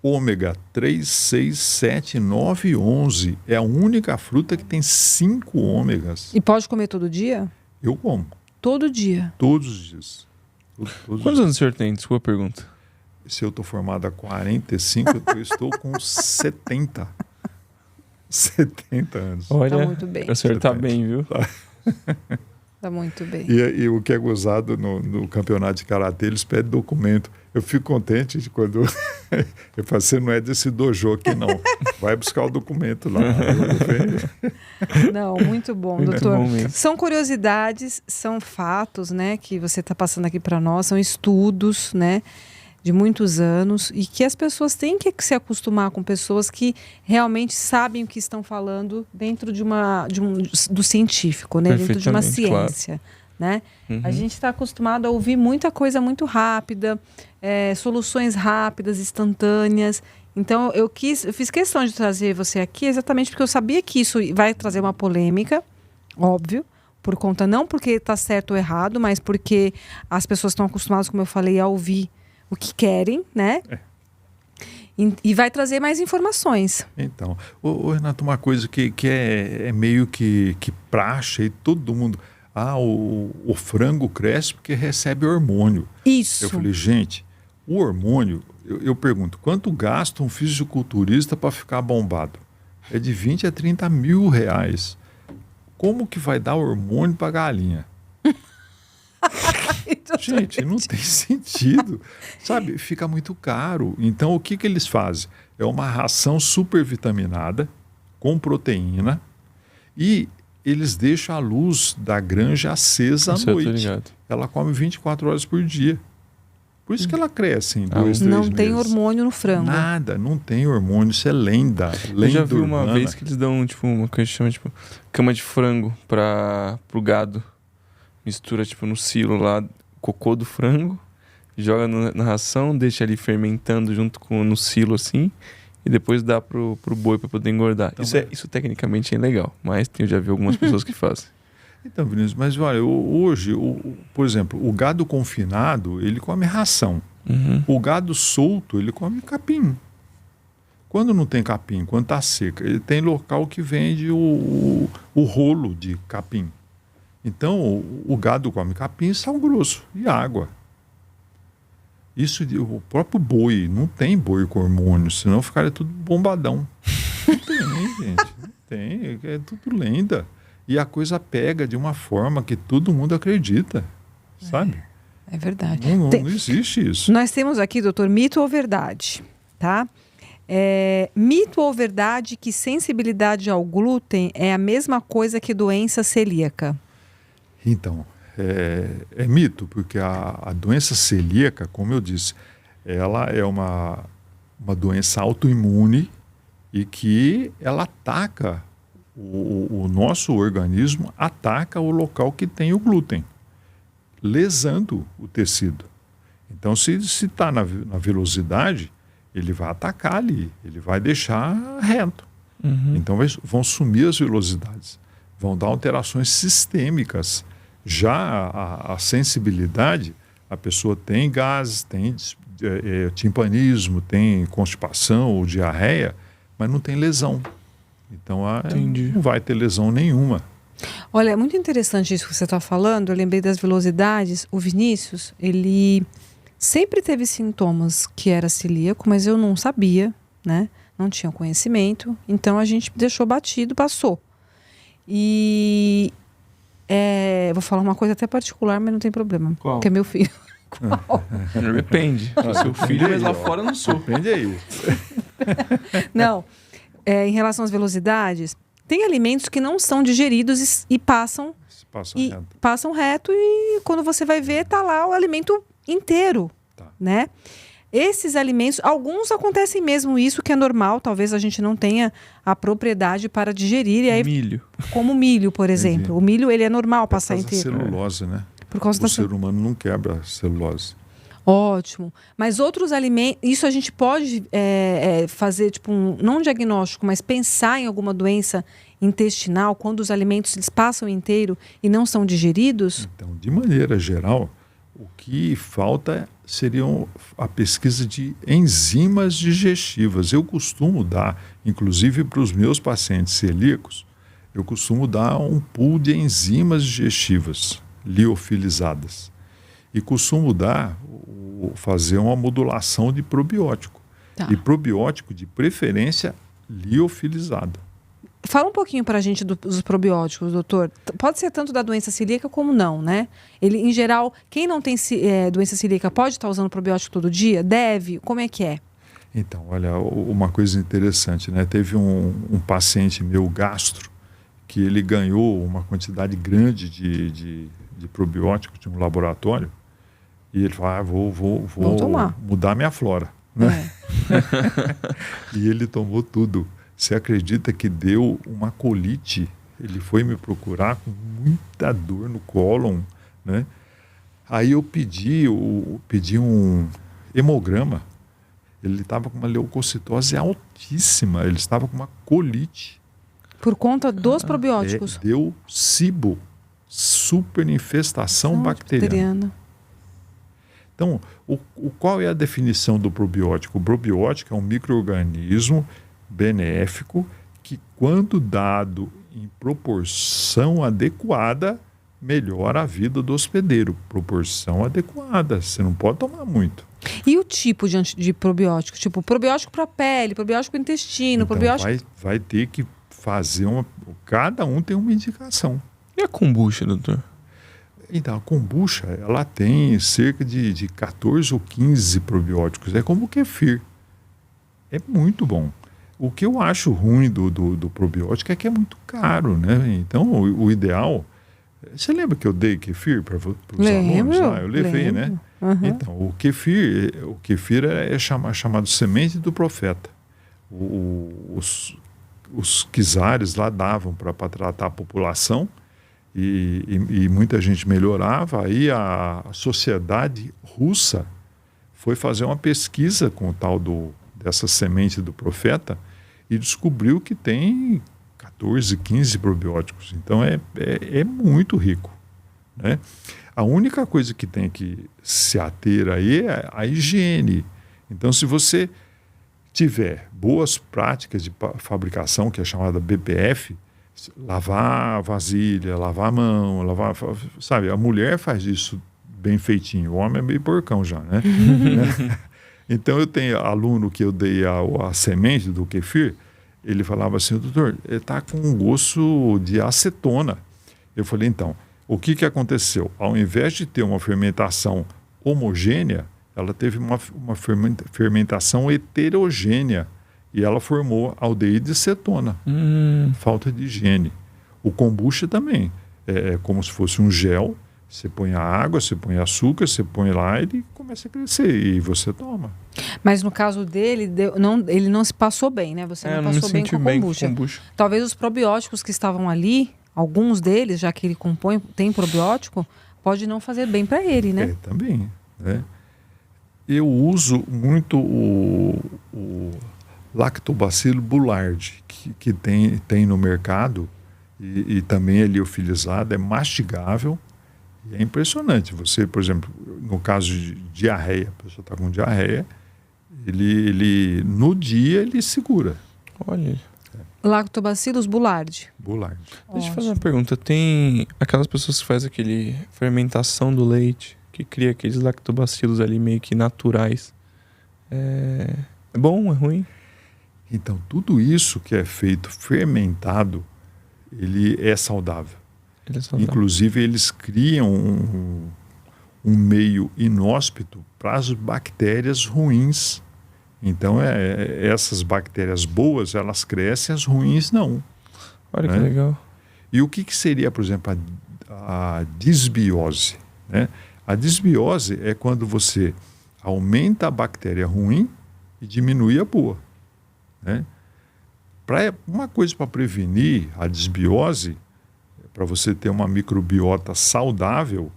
ômega 3, 6, 7, 9 e 11. É a única fruta que tem 5 ômegas. E pode comer todo dia? Eu como. Todo dia. Todos os dias. Quantos anos o senhor tem? Desculpa a pergunta. Se eu estou formado há 45, eu estou com 70. 70 anos. Olha, Tá muito bem. o senhor tá bem, viu? Tá muito bem. E o que é gozado no campeonato de karatê, eles pedem documento. Eu fico contente de quando eu falo, você não é desse dojo aqui, não. Vai buscar o documento lá. Não, muito bom, Muito doutor. bom mesmo. São curiosidades, são fatos, né, que você está passando aqui para nós, são estudos, né, de muitos anos e que as pessoas têm que se acostumar com pessoas que realmente sabem o que estão falando dentro do científico, né, dentro de uma ciência, né? Uhum. A gente está acostumado a ouvir muita coisa muito rápida, soluções rápidas, instantâneas. Então eu fiz questão de trazer você aqui exatamente porque eu sabia que isso vai trazer uma polêmica, óbvio, por conta não porque está certo ou errado, mas porque as pessoas estão acostumadas, como eu falei, a ouvir o que querem, né? E vai trazer mais informações. Então, Renato, uma coisa que é meio que praxe e todo mundo... o frango cresce porque recebe hormônio. Isso. Eu falei, gente, o hormônio... Eu pergunto, quanto gasta um fisiculturista para ficar bombado? É de 20 a 30 mil reais. Como que vai dar hormônio para galinha? Gente, não tem sentido. Sabe, fica muito caro. Então, o que eles fazem? É uma ração supervitaminada, com proteína, e eles deixam a luz da granja acesa à noite. Ela come 24 horas por dia. Por isso que ela cresce em 2, 3 meses. Não tem hormônio no frango. Nada, não tem hormônio. Isso é lenda. Eu já vi uma vez que eles dão uma coisa que chama cama de frango pro gado. Mistura no silo lá, cocô do frango, joga na ração, deixa ali fermentando junto no silo assim, e depois dá pro boi para poder engordar. Então, isso tecnicamente é legal, mas eu já vi algumas pessoas que fazem. Então, Vinícius, mas olha, hoje, por exemplo, o gado confinado, ele come ração. Uhum. O gado solto, ele come capim. Quando não tem capim, quando está seca, ele tem local que vende o rolo de capim. Então, o gado come capim, sal grosso e água. Isso, o próprio boi, não tem boi com hormônio, senão ficaria tudo bombadão. Não tem, gente, não tem, é tudo lenda. E a coisa pega de uma forma que todo mundo acredita, sabe? É verdade. Não existe isso. Nós temos aqui, doutor, mito ou verdade, tá? Mito ou verdade que sensibilidade ao glúten é a mesma coisa que doença celíaca? Então, é mito, porque a doença celíaca, como eu disse, ela é uma doença autoimune e que ela ataca o nosso organismo ataca o local que tem o glúten, lesando o tecido. Então, se está na vilosidade, ele vai atacar ali, ele vai deixar reto. Então, vão sumir as vilosidades, vão dar alterações sistêmicas. Já a sensibilidade, a pessoa tem gases, tem timpanismo, tem constipação ou diarreia, mas não tem lesão. Então, não vai ter lesão nenhuma. Olha, é muito interessante isso que você está falando. Eu lembrei das velosidades. O Vinícius, ele sempre teve sintomas que era celíaco, mas eu não sabia, né? Não tinha conhecimento. Então, a gente deixou batido, passou. E vou falar uma coisa até particular, mas não tem problema. Qual? Porque é meu filho. Qual? Depende. Sou seu filho, mas lá fora eu não sou. Depende aí. Não. Em relação às velocidades, tem alimentos que não são digeridos e passam reto e quando você vai ver, tá lá o alimento inteiro, né? Esses alimentos, alguns acontecem mesmo isso, que é normal, talvez a gente não tenha a propriedade para digerir. E aí, milho. Como o milho, por exemplo. Entendi. O milho, ele é normal passar inteiro. Por causa da celulose, né? Por causa o ser humano não quebra a celulose. Ótimo. Mas outros alimentos, isso a gente pode fazer, tipo, não um diagnóstico, mas pensar em alguma doença intestinal, quando os alimentos eles passam inteiro e não são digeridos? Então, de maneira geral, o que falta seriam a pesquisa de enzimas digestivas. Eu costumo dar, inclusive para os meus pacientes celíacos, eu costumo dar um pool de enzimas digestivas liofilizadas. E costumo fazer uma modulação de probiótico. E probiótico, de preferência, liofilizado. Fala um pouquinho para a gente dos probióticos, doutor. Pode ser tanto da doença celíaca como não, né? Ele, em geral, quem não tem doença celíaca pode estar usando probiótico todo dia? Deve? Como é que é? Então, olha, uma coisa interessante, né? Teve um paciente meu, gastro, que ele ganhou uma quantidade grande de probiótico de um laboratório. E ele falou, vou mudar minha flora. Né? E ele tomou tudo. Você acredita que deu uma colite? Ele foi me procurar com muita dor no cólon, né? Aí eu pedi um hemograma. Ele estava com uma leucocitose altíssima. Ele estava com uma colite. Por conta dos probióticos? Deu SIBO, superinfestação bacteriana. Então, qual é a definição do probiótico? O probiótico é um micro-organismo benéfico que, quando dado em proporção adequada, melhora a vida do hospedeiro. Proporção adequada, você não pode tomar muito. E o tipo de probiótico? Tipo, probiótico para a pele, probiótico para o intestino, então, probiótico... vai ter que fazer cada um tem uma indicação. E a kombucha, doutor? Então, a kombucha, ela tem cerca de 14 ou 15 probióticos. É como o kefir. É muito bom. O que eu acho ruim do probiótico é que é muito caro, né? Então, o ideal... Você lembra que eu dei kefir para os alunos? Eu levei, né? Uhum. Então, o kefir é chamado semente do profeta. Os czares lá davam para tratar a população e muita gente melhorava. Aí a sociedade russa foi fazer uma pesquisa com o tal dessa semente do profeta e descobriu que tem 14, 15 probióticos. Então é muito rico, né? A única coisa que tem que se ater aí é a higiene. Então, se você tiver boas práticas de fabricação, que é chamada BPF, lavar a vasilha, lavar a mão, sabe? A mulher faz isso bem feitinho, o homem é meio porcão já, né? Então, eu tenho aluno que eu dei a semente do kefir, ele falava assim, doutor, ele está com um gosto de acetona. Eu falei, então, o que aconteceu? Ao invés de ter uma fermentação homogênea, ela teve uma fermentação heterogênea e ela formou aldeíde e cetona. Falta de higiene. O kombucha também é como se fosse um gel, Você põe a água, você põe açúcar, você põe lá, ele começa a crescer e você toma. Mas no caso dele, ele não se passou bem, né? Você não não me passou bem senti com a bem com kombucha. kombucha. Talvez os probióticos que estavam ali, alguns deles, já que ele compõe, tem probiótico, pode não fazer bem para ele, né? Também. Né? Eu uso muito o Lactobacillus boulardii, que tem no mercado, e também é liofilizado, é mastigável, e é impressionante. Você, por exemplo, no caso de diarreia, a pessoa está com diarreia, ele no dia ele segura. Olha. Lactobacillus boulardii. Boulardii. Deixa eu fazer uma pergunta. Tem aquelas pessoas que fazem aquele fermentação do leite, que cria aqueles lactobacilos ali meio que naturais. É bom, é ruim? Então, tudo isso que é feito fermentado, ele é saudável. Ele é saudável. Inclusive, eles criam um meio inóspito para as bactérias ruins. Então, essas bactérias boas, elas crescem, as ruins não. Olha né? que legal. E o que seria, por exemplo, a disbiose? Né? A disbiose é quando você aumenta a bactéria ruim e diminui a boa. Né? Uma coisa para prevenir a disbiose, para você ter uma microbiota saudável,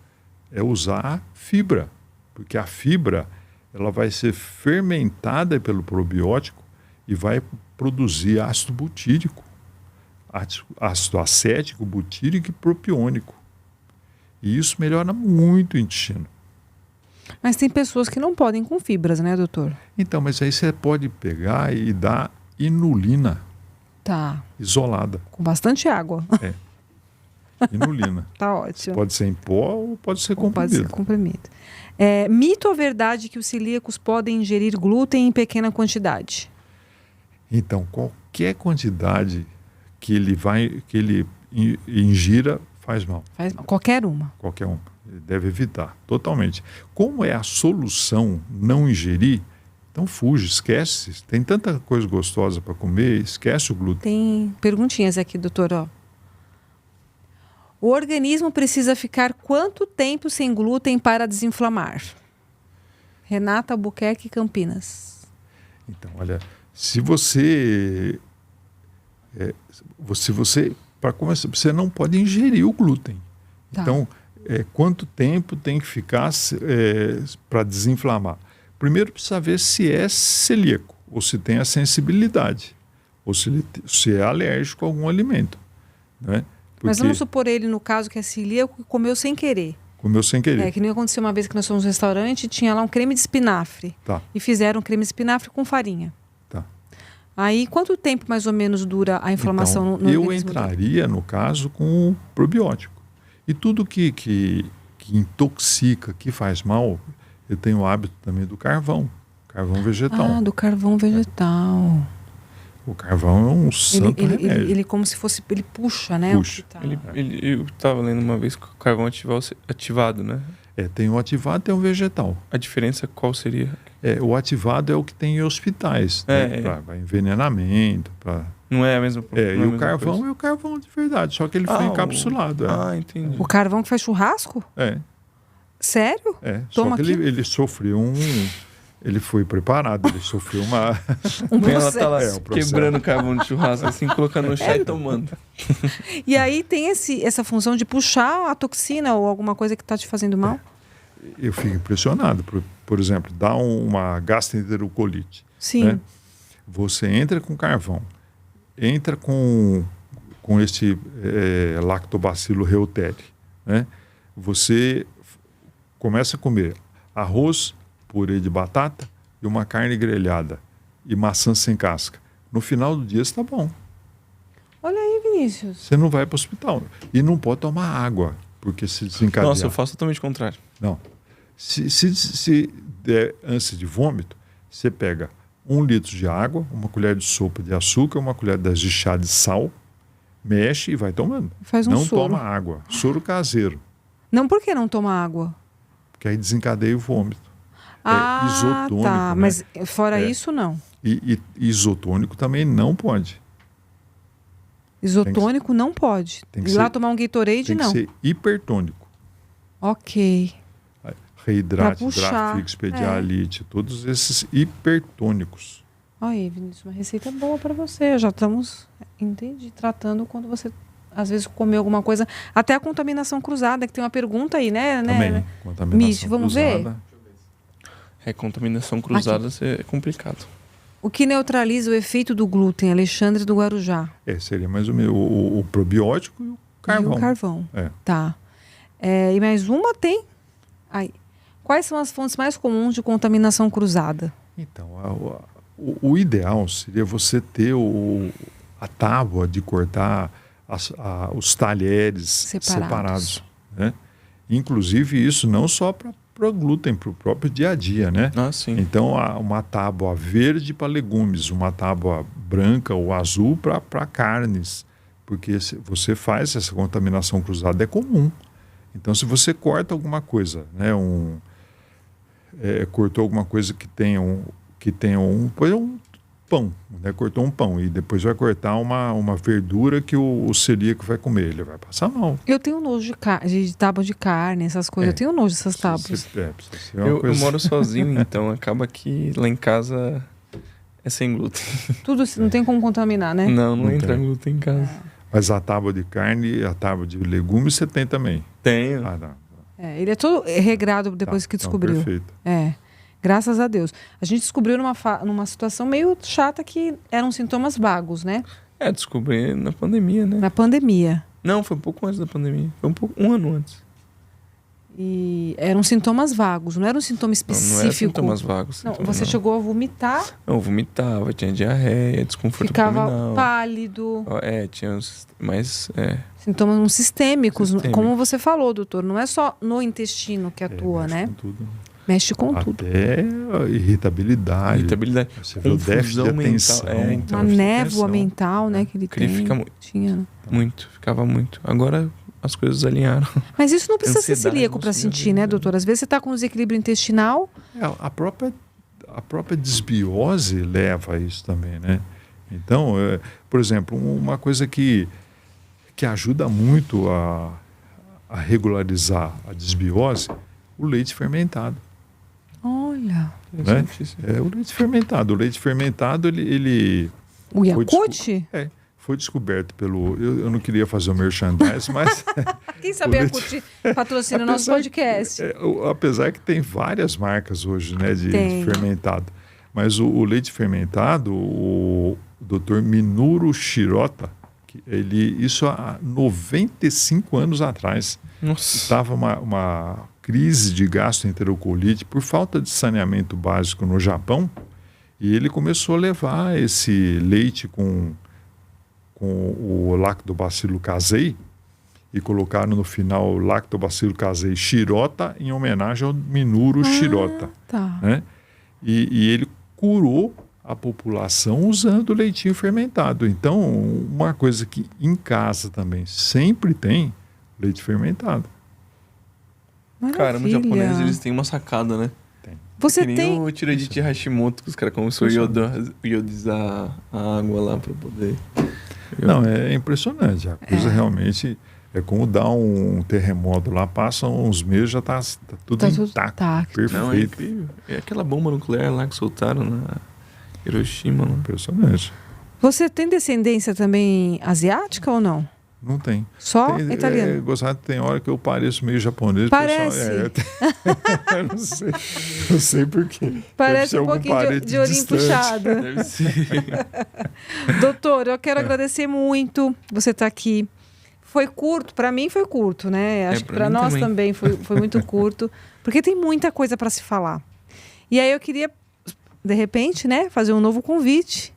é usar fibra. Porque a fibra ela vai ser fermentada pelo probiótico e vai produzir ácido butírico, ácido acético, butírico e propiônico. E isso melhora muito o intestino. Mas tem pessoas que não podem com fibras, né, doutor? Então, mas aí você pode pegar e dar inulina Tá. isolada. Com bastante água. Inulina. Tá ótimo. Pode ser em pó ou pode ser Ou pode ser comprimido. comprimido. Mito ou verdade que os celíacos podem ingerir glúten em pequena quantidade? Então, qualquer quantidade que ele ingira faz mal. Faz mal. Qualquer uma. Qualquer um. Ele deve evitar totalmente. Como é a solução não ingerir, então fuge, esquece. Tem tanta coisa gostosa para comer, esquece o glúten. Tem perguntinhas aqui, doutor. Ó. O organismo precisa ficar quanto tempo sem glúten para desinflamar? Renata Albuquerque, Campinas. Então, olha, se você para começar, você não pode ingerir o glúten. Tá. Então, quanto tempo tem que ficar para desinflamar? Primeiro precisa ver se é celíaco, ou se tem a sensibilidade, ou se é alérgico a algum alimento. Né? Mas vamos supor ele, no caso, que é celíaco e comeu sem querer. Comeu sem querer. Que nem aconteceu uma vez que nós fomos no restaurante e tinha lá um creme de espinafre. Tá. E fizeram um creme de espinafre com farinha. Tá. Aí, quanto tempo mais ou menos dura a inflamação então, no eu organismo entraria, no caso, com o probiótico. E tudo que intoxica, que faz mal, eu tenho o hábito também do carvão vegetal. Ah, do carvão vegetal. O carvão é um santo remédio. Ele como se fosse, ele puxa, né? Puxa. Eu estava lendo uma vez que o carvão ativado, né? Tem o ativado e tem o vegetal. A diferença qual seria? O ativado é o que tem em hospitais, né? Para envenenamento, para... Não é a mesma coisa. E o carvão coisa. É o carvão de verdade, só que ele foi encapsulado. Entendi. O carvão que faz churrasco? Sério? Só que ele sofreu ele foi preparado, ele sofreu uma... processo. Ela tá lá quebrando carvão de churrasco, assim, colocando no chá e tomando. E aí tem essa função de puxar a toxina ou alguma coisa que está te fazendo mal? Eu fico impressionado. Por exemplo, dá uma gastroenterolite. Sim. Né? Você entra com carvão, entra com este lactobacillus reuteri, né? Você começa a comer arroz, purê de batata e uma carne grelhada e maçã sem casca. No final do dia está bom. Olha aí, Vinícius. Você não vai para o hospital. E não pode tomar água, porque se desencadear... Nossa, eu faço totalmente o contrário. Não. Se der ânsia de vômito, você pega 1 litro de água, uma colher de sopa de açúcar, uma colher de chá de sal, mexe e vai tomando. Faz um não soro. toma água. Soro caseiro. Não, por que não toma água? Porque aí desencadeia o vômito. Isotônico. Tá. Né? Mas fora isso, não. E isotônico também não pode. Isotônico não pode. Tem que Ir lá ser- tomar um Gatorade, Tem não. que ser hipertônico. Ok. Reidrate, Pra puxar, Drafix, Pedialite, todos esses hipertônicos. Olha aí, Vinícius, uma receita boa para você. Já estamos, tratando quando você, às vezes, comeu alguma coisa. Até a contaminação cruzada, que tem uma pergunta aí, né? Também, contaminação Mitch, vamos cruzada. É, contaminação cruzada é complicado. O que neutraliza o efeito do glúten, Alexandre do Guarujá? Seria mais ou menos o probiótico e o carvão. E o carvão. É. Tá. E mais uma tem? Aí. Quais são as fontes mais comuns de contaminação cruzada? Então, o ideal seria você ter a tábua de cortar os talheres separados, né? Inclusive isso não só para o glúten, para o próprio dia a dia, né? Ah, sim. Então, uma tábua verde para legumes, uma tábua branca ou azul para carnes, porque se você faz essa contaminação cruzada, é comum. Então, se você corta alguma coisa, né, cortou alguma coisa que tenha um pão, né, cortou um pão e depois vai cortar uma verdura que o celíaco vai comer, ele vai passar mal. Eu tenho nojo de tábua de carne, essas coisas. Eu tenho nojo dessas tábuas. Precisa ser uma Eu coisa... moro sozinho, então acaba que lá em casa é sem glúten. Tudo não tem como contaminar, né? Não entra tem. glúten em casa. Mas a tábua de carne e a tábua de legumes você tem também? Tenho. Não. Ele é todo regrado depois que descobriu. Perfeito. Graças a Deus. A gente descobriu numa situação meio chata que eram sintomas vagos, né? Descobri na pandemia, né? Na pandemia. Não, foi um pouco antes da pandemia. Foi um ano antes. E eram sintomas vagos, não era um sintoma específico. Não era sintomas vagos. Não, você chegou a vomitar? Eu vomitava, tinha diarreia, desconforto ficava abdominal. pálido. Tinha mais... Sintomas sistêmicos, como você falou, doutor. Não é só no intestino que atua, mexe né? Com tudo. Mexe com tudo. Até irritabilidade. Você vê o déficit de atenção. Então, uma névoa mental, né? Que ele tem. Tinha. Ficava muito. Agora as coisas alinharam. Mas isso não precisa ser celíaco para sentir, né, doutor? Às vezes você está com desequilíbrio intestinal. A própria desbiose leva a isso também, né? Então, por exemplo, uma coisa que ajuda muito a regularizar a desbiose, o leite fermentado. Olha. Né? O leite fermentado. O leite fermentado, ele o Yakult? Foi descoberto pelo... Eu não queria fazer o merchandise, mas... Quem sabe a Yakult patrocina o nosso podcast. Apesar que tem várias marcas hoje, né, de fermentado. Mas o leite fermentado, o Dr. Minoru Shirota, isso há 95 anos atrás. Nossa. Estava uma crise de gastroenterocolites por falta de saneamento básico no Japão, e ele começou a levar esse leite com o Lactobacillus casei e colocaram no final o Lactobacillus casei Shirota em homenagem ao Minoru Shirota. Tá. Né? E ele curou a população usando leitinho fermentado. Então, uma coisa que em casa também sempre tem, leite fermentado. Maravilha. Caramba, os japoneses, eles têm uma sacada, né? Tem. Você que nem o Tiroidichi Hashimoto, que os caras começaram a iodizar a água lá para poder... Não, é impressionante. A coisa realmente é como dar um terremoto lá, passam uns meses, já está tudo intacto, perfeito. Não, é incrível. É aquela bomba nuclear lá que soltaram na Hiroshima. Lá. Impressionante. Você tem descendência também asiática ou não? Não tem. Só italiano? Gostado, tem hora que eu pareço meio japonês. Parece. Eu não sei por quê. Parece um pouquinho de olhinho puxado. Deve ser. Doutor, eu quero agradecer muito você estar aqui. Foi curto, para mim foi curto, né? Acho que para nós também foi muito curto, porque tem muita coisa para se falar. E aí eu queria, de repente, né, fazer um novo convite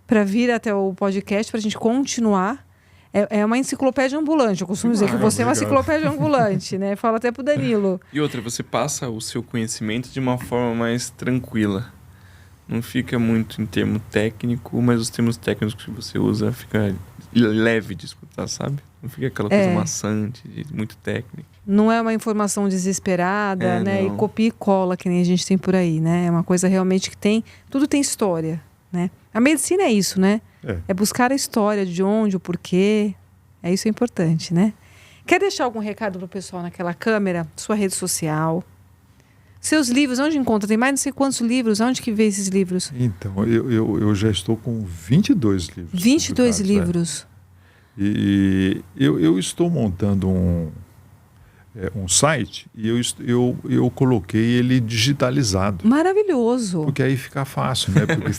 para vir até o podcast, para a gente continuar. É uma enciclopédia ambulante. Eu costumo dizer que você é uma enciclopédia ambulante, né? Falo até pro Danilo. E outra, você passa o seu conhecimento de uma forma mais tranquila. Não fica muito em termo técnico, mas os termos técnicos que você usa fica leve de escutar, sabe? Não fica aquela coisa maçante, muito técnica. Não é uma informação desesperada, né? Não. E copia e cola, que nem a gente tem por aí, né? É uma coisa realmente que tem... Tudo tem história, né? A medicina é isso, né? É buscar a história de onde, o porquê. Isso é importante, né? Quer deixar algum recado pro pessoal naquela câmera? Sua rede social? Seus livros, onde encontra? Tem mais não sei quantos livros. Onde que vê esses livros? Então, eu já estou com 22 livros. 22 livros. E eu estou montando um site e eu coloquei ele digitalizado. Maravilhoso. Porque aí fica fácil, né? Porque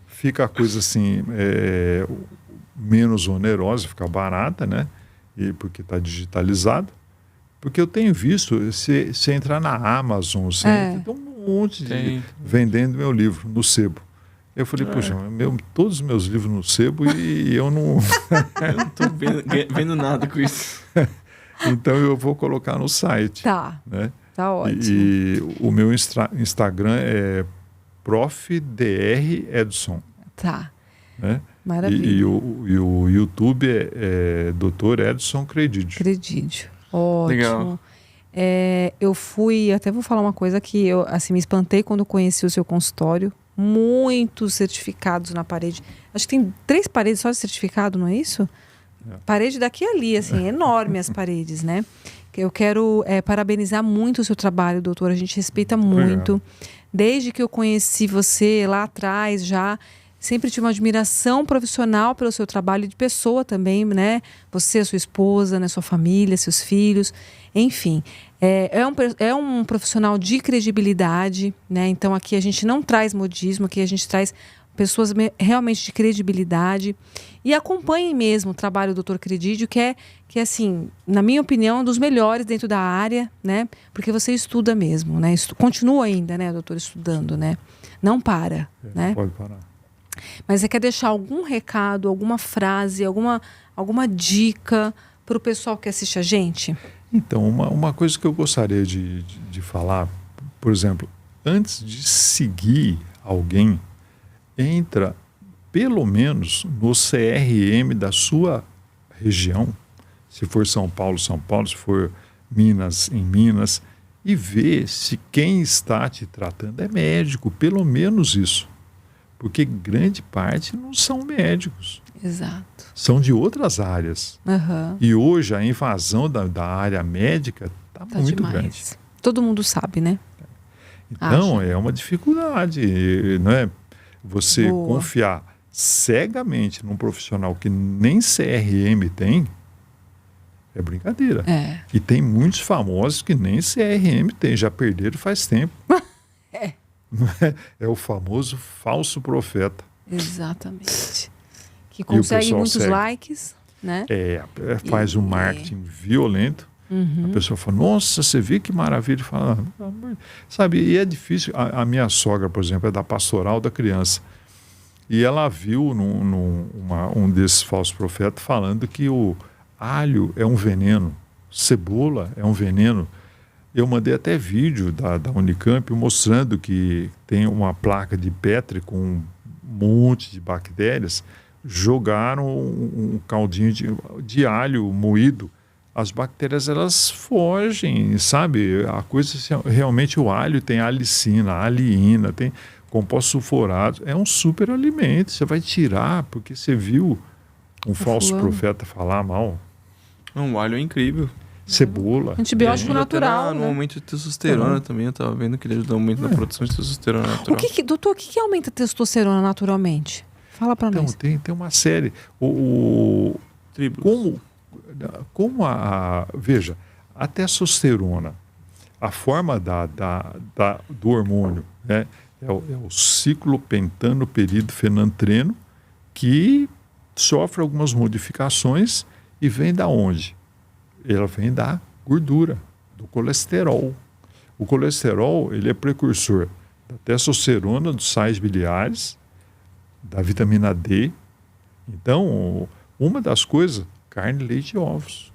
fica a coisa assim, menos onerosa, fica barata, né? Porque está digitalizado. Porque eu tenho visto, você entrar na Amazon, tem um monte de vendendo meu livro no sebo. Eu falei, poxa, todos os meus livros no sebo e eu não... Eu não estou vendo nada com isso. Então eu vou colocar no site. Tá, né? Tá ótimo. E o meu Instagram é Prof. Dr. Edson. Tá, Né? maravilha. E o YouTube é Dr. Edson Credídio. Credídio. Ótimo. Legal. Eu fui, até vou falar uma coisa que eu assim, me espantei quando conheci o seu consultório. Muitos certificados na parede. Acho que tem 3 paredes só de certificado, não é isso? Parede daqui e ali, assim, enorme as paredes, né? Eu quero parabenizar muito o seu trabalho, doutor. A gente respeita muito. Obrigado. Desde que eu conheci você lá atrás já, sempre tive uma admiração profissional pelo seu trabalho e de pessoa também, né? Você, a sua esposa, né? Sua família, seus filhos, enfim. É um profissional de credibilidade, né? Então aqui a gente não traz modismo, aqui a gente traz pessoas realmente de credibilidade. E acompanhem mesmo o trabalho do Dr. Credídio, que é assim, na minha opinião, um dos melhores dentro da área, né? Porque você estuda mesmo, né? Continua ainda, né, doutor, estudando, né? Não para, né? Pode parar. Mas você quer deixar algum recado, alguma frase, alguma dica para o pessoal que assiste a gente? Então, uma coisa que eu gostaria de falar, por exemplo, antes de seguir alguém, entra pelo menos no CRM da sua região, se for São Paulo, se for Minas, em Minas, e vê se quem está te tratando é médico, pelo menos isso. Porque grande parte não são médicos. Exato. São de outras áreas. Uhum. E hoje a invasão da área médica está muito demais. grande. Todo mundo sabe, né? Então, é uma dificuldade, não é? Você Boa. confiar cegamente num profissional que nem CRM tem, é brincadeira. E tem muitos famosos que nem CRM tem, já perderam faz tempo. É o famoso falso profeta. Exatamente. Que consegue muitos likes, né? Faz um marketing violento. Uhum. A pessoa fala, nossa, você vê que maravilha. Fala, sabe, e é difícil. A minha sogra, por exemplo, é da pastoral da criança. E ela viu um desses falsos profetas falando que o alho é um veneno, cebola é um veneno. Eu mandei até vídeo da Unicamp mostrando que tem uma placa de Petri com um monte de bactérias, jogaram um caldinho de alho moído. As bactérias, elas fogem, sabe? A coisa, realmente o alho tem alicina, aliina, tem compostos sulfurados. É um super alimento. Você vai tirar porque você viu um falso profeta falar mal. Não, o alho é incrível. Cebola. Antibiótico natural. No aumento de testosterona também. Eu estava vendo que ele ajuda no aumento da produção de testosterona natural. Doutor, o que aumenta a testosterona naturalmente? Fala para nós. Tem uma série. Veja, a testosterona, a forma do hormônio, né, é o ciclopentanoperidofenantreno, que sofre algumas modificações e vem da onde? Ela vem da gordura, do colesterol. O colesterol, ele é precursor da testosterona, dos sais biliares, da vitamina D. Então, uma das coisas, carne, leite e ovos.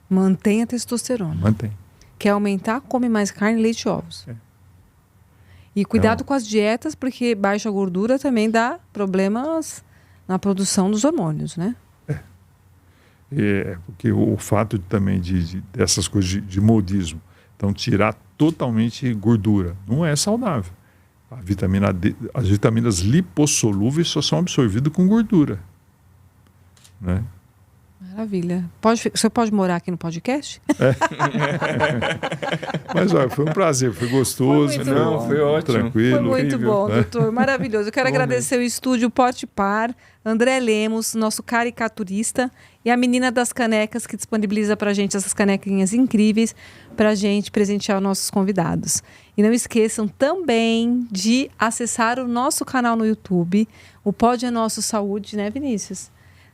Mantém a testosterona. Mantém. Quer aumentar? Come mais carne, leite e ovos. E cuidado com as dietas, porque baixa gordura também dá problemas na produção dos hormônios, né? Porque o fato também dessas coisas de modismo, então tirar totalmente gordura, não é saudável. A vitamina D, as vitaminas lipossolúveis só são absorvidas com gordura, né? Maravilha. Você pode morar aqui no podcast? Mas olha, foi um prazer, foi gostoso. Foi muito bom. Foi ótimo. Tranquilo. Foi muito incrível, bom, né? doutor. Maravilhoso. Eu quero Bom agradecer o estúdio Porte Par, André Lemos, nosso caricaturista, e a menina das canecas que disponibiliza pra gente essas canequinhas incríveis pra gente presentear nossos convidados. E não esqueçam também de acessar o nosso canal no YouTube, o Pod é Nosso Saúde, né, Vinícius?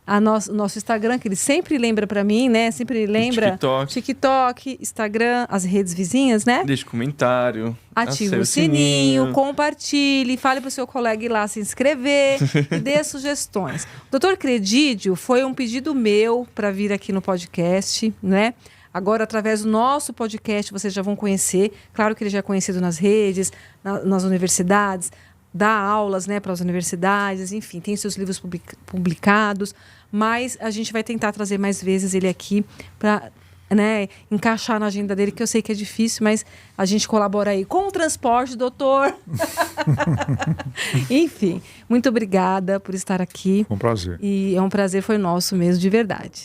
O nosso Instagram, que ele sempre lembra pra mim, né? Sempre lembra. TikTok, Instagram, as redes vizinhas, né? Deixe comentário. Ative o sininho, compartilhe, fale para o seu colega ir lá se inscrever e dê sugestões. Doutor Credídio foi um pedido meu para vir aqui no podcast, né? Agora, através do nosso podcast, vocês já vão conhecer. Claro que ele já é conhecido nas redes, nas universidades, dá aulas, né, para as universidades, enfim, tem seus livros publicados, mas a gente vai tentar trazer mais vezes ele aqui para, né, encaixar na agenda dele, que eu sei que é difícil, mas a gente colabora aí com o transporte, doutor. Enfim, muito obrigada por estar aqui. Foi um prazer. E é um prazer, foi nosso mesmo, de verdade.